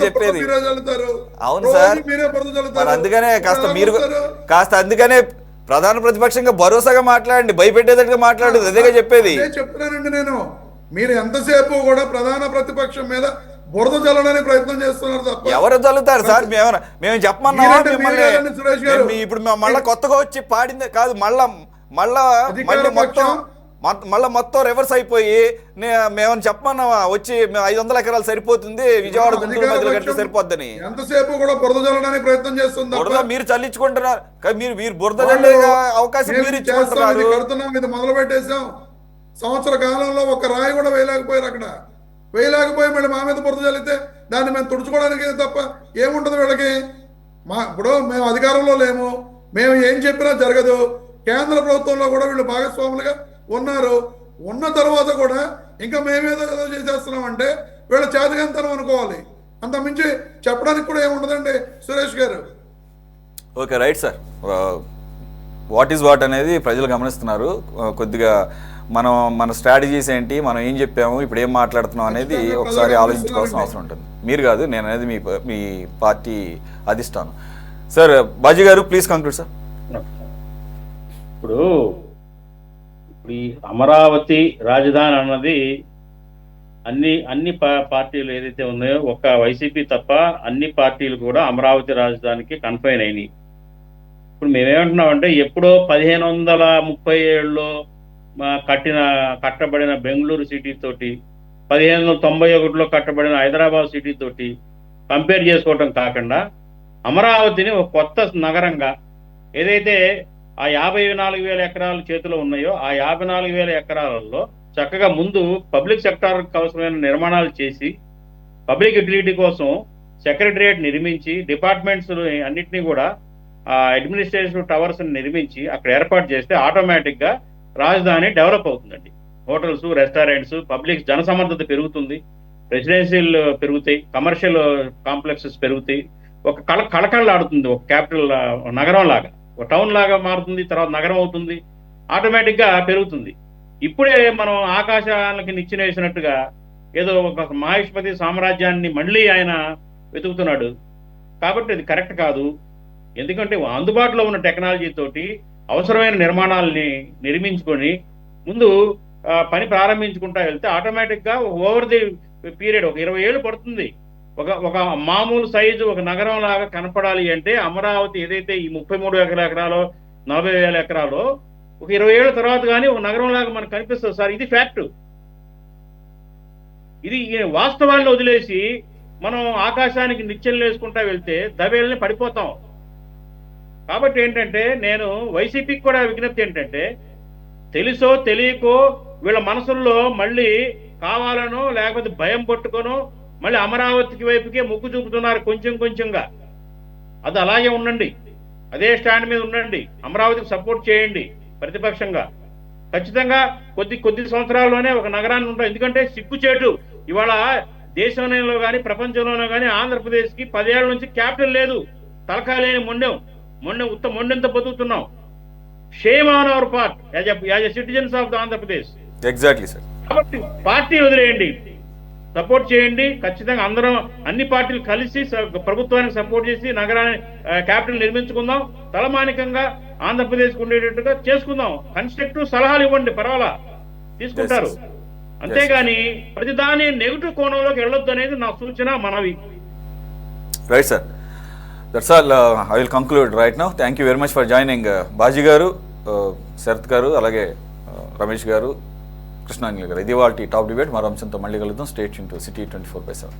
చెప్పేది మీరే చల్లుతారు. అవును సార్, మీరే బురద చల్లుతారు. అందుకనే అందుకనే ప్రధాన ప్రతిపక్షంగా భరోసాగా మాట్లాడండి, భయపెట్టేటట్టుగా మాట్లాడదు. అదేగా చెప్పేది. చెప్తున్నానండి నేను. మీరు ఎంతసేపు కూడా ప్రధాన ప్రతిపక్షం మీద బురద చల్లడానికి ప్రయత్నం చేస్తున్నారు తప్ప ఎవరు చల్లుతారు సార్? మేము చెప్పమన్నామా మిమ్మల్ని? ఇప్పుడు మళ్ళీ కొత్తగా వచ్చి పాడిందే కాదు, మళ్ళీ మొత్తం రివర్స్ అయిపోయి మేమని చెప్పమన్నావా? వచ్చి 500 ఎకరాలు సరిపోతుంది, విజయవాడ గుంటూరు మధ్యలో కట్టితే సరిపోద్దని. ఎంతసేపు కూడా బురద చల్లడానికి ప్రయత్నం చేస్తుంది. బురద మీరు చల్లించుకుంటున్నారు, మీరు బురద చల్లే అవకాశం మీరు ఇచ్చుకుంటున్నారు. కడుతున్నాం, ఇది మొదలు పెట్టేశాం. సంవత్సర కాలంలో ఒక రాయి కూడా వేయలేకపోయారు. అక్కడ వేయలేకపోయి మళ్ళీ మా మీద బురద చల్లితే దాన్ని మేము తుడుచుకోవడానికి తప్ప ఏముంటుంది వీళ్ళకి? ఇప్పుడు మేము అధికారంలో లేము, మేము ఏం చెప్పినా జరగదు. కేంద్ర ప్రభుత్వంలో కూడా వీళ్ళు భాగస్వాములుగా ఉన్నారు. ఉన్న తర్వాత కూడా ఇంకా మేమేదో చేసేస్తున్నాం అంటే వీళ్ళ చేతకంతనం అనుకోవాలి. అంత మించి చెప్పడానికి కూడా ఏముండదండి సురేష్ గారు. Okay, right sir. What is what అనేది ప్రజలు గమనిస్తున్నారు. కొద్దిగా మన స్ట్రాటజీస్ ఏంటి, మనం ఏం చెప్పాము, ఇప్పుడు ఏం మాట్లాడుతున్నాం అనేది ఒకసారి ఆలోచించుకోవాల్సిన అవసరం ఉంటుంది. మీరు కాదు, నేను అనేది మీ పార్టీ అధిష్టానం. సార్ బాజీ గారు, ప్లీజ్ కంక్లూడ్ సార్. ఇప్పుడు ఈ అమరావతి రాజధాని అన్నది అన్ని పార్టీలు ఏదైతే ఉన్నాయో, ఒక్క వైసీపీ తప్ప అన్ని పార్టీలు కూడా అమరావతి రాజధానికి కన్ఫైన్ అయినాయి. ఇప్పుడు మేమేమంటున్నామంటే, ఎప్పుడో 1537లో కట్టబడిన బెంగళూరు సిటీ తోటి 1591లో కట్టబడిన హైదరాబాద్ సిటీ తోటి కంపేర్ చేసుకోవటం కాకుండా అమరావతిని ఒక కొత్త నగరంగా, ఏదైతే ఆ 54,000 ఎకరాల చేతిలో ఉన్నాయో ఆ 54,000 ఎకరాలలో చక్కగా ముందు పబ్లిక్ సెక్టార్కి అవసరమైన నిర్మాణాలు చేసి, పబ్లిక్ యూటిలిటీ కోసం సెక్రటరియట్ నిర్మించి, డిపార్ట్మెంట్స్ అన్నింటినీ కూడా అడ్మినిస్ట్రేటివ్ టవర్స్ నిర్మించి అక్కడ ఏర్పాటు చేస్తే ఆటోమేటిక్గా రాజధాని డెవలప్ అవుతుందండి. హోటల్స్, రెస్టారెంట్స్, పబ్లిక్ జనసమర్థత పెరుగుతుంది, రెసిడెన్షియల్ పెరుగుతాయి, కమర్షియల్ కాంప్లెక్సెస్ పెరుగుతాయి, ఒక కళకళలాడుతుంది, ఒక క్యాపిటల్ నగరం లాగా, ఒక టౌన్ లాగా మారుతుంది, తర్వాత నగరం అవుతుంది, ఆటోమేటిక్గా పెరుగుతుంది. ఇప్పుడే మనం ఆకాశానికి నిచ్చెన వేసినట్టుగా ఏదో ఒక మహేష్పతి సామ్రాజ్యాన్ని మళ్ళీ ఆయన వెతుకుతున్నాడు. కాబట్టి అది కరెక్ట్ కాదు. ఎందుకంటే అందుబాటులో ఉన్న టెక్నాలజీ తోటి అవసరమైన నిర్మాణాలని నిర్మించుకొని ముందు పని ప్రారంభించుకుంటా వెళ్తే ఆటోమేటిక్గా ఓవర్ ది పీరియడ్ ఒక 20 ఏళ్ళు పడుతుంది. ఒక మామూలు సైజు ఒక నగరం లాగా కనపడాలి అంటే అమరావతి ఏదైతే ఈ 33,000 ఎకరాలో 40,000 ఎకరాలో ఒక 20 ఏళ్ళ తర్వాత కానీ ఒక నగరం లాగా మనకు కనిపిస్తుంది సార్. ఇది ఫ్యాక్ట్. ఇది వాస్తవాన్ని వదిలేసి మనం ఆకాశానికి నిచ్చెనలు వేసుకుంటా వెళ్తే దవేళ్ళని పడిపోతాం. కాబట్టి ఏంటంటే నేను వైసీపీకి కూడా విజ్ఞప్తి ఏంటంటే, తెలుసో తెలియకో వీళ్ళ మనసుల్లో మళ్ళీ కావాలనో లేకపోతే భయం పట్టుకొనో మళ్ళీ అమరావతికి వైపుకే మొగ్గు చూపుతున్నారు కొంచెం కొంచెంగా. అది అలాగే ఉండండి, అదే స్టాండ్ మీద ఉండండి, అమరావతికి సపోర్ట్ చేయండి ప్రతిపక్షంగా. ఖచ్చితంగా కొద్ది సంవత్సరాల్లోనే ఒక నగరాన్ని ఉంటాం. ఎందుకంటే సిగ్గుచేటు, ఇవాళ దేశంలో కానీ ప్రపంచంలోనూ కానీ ఆంధ్రప్రదేశ్కి 10 ఏళ్ల నుంచి క్యాపిటల్ లేదు, తలకాయ లేని మొండెంత బతుకుతున్నాం. Shame on hour part as a citizens of the Andhra Pradesh. Exactly sir. కాబట్టి పార్టీ వదిలేయండి, సపోర్ట్ చేయండి. ఖచ్చితంగా అందరం అన్ని పార్టీలు కలిసి ప్రభుత్వానికి సపోర్ట్ చేసి నగరాన్ని క్యాపిటల్ నిర్మించుకుందాం. తలమానికంగా ఆంధ్రప్రదేశ్కి ఉండేటట్టుగా చేసుకుందాం. కన్స్ట్రక్టివ్ సలహాలు ఇవ్వండి, పర్వాలా, తీసుకుంటారు. అంతేగాని ప్రతిదాని నెగిటివ్ కోణంలోకి వెళ్ళొద్దు అనేది నా సూచన, మనవి. Right sir, that's all. I will conclude right now. Thank you very much for joining Baji garu, Sarath గారు, అలాగే రమేష్ గారు, కృష్ణాంజలి గారు. ఇది వాళ్ళ టాప్ డిబేట్. మరో అంశంతో మళ్ళీ కలుద్దాం. Stay tune to city 24/7.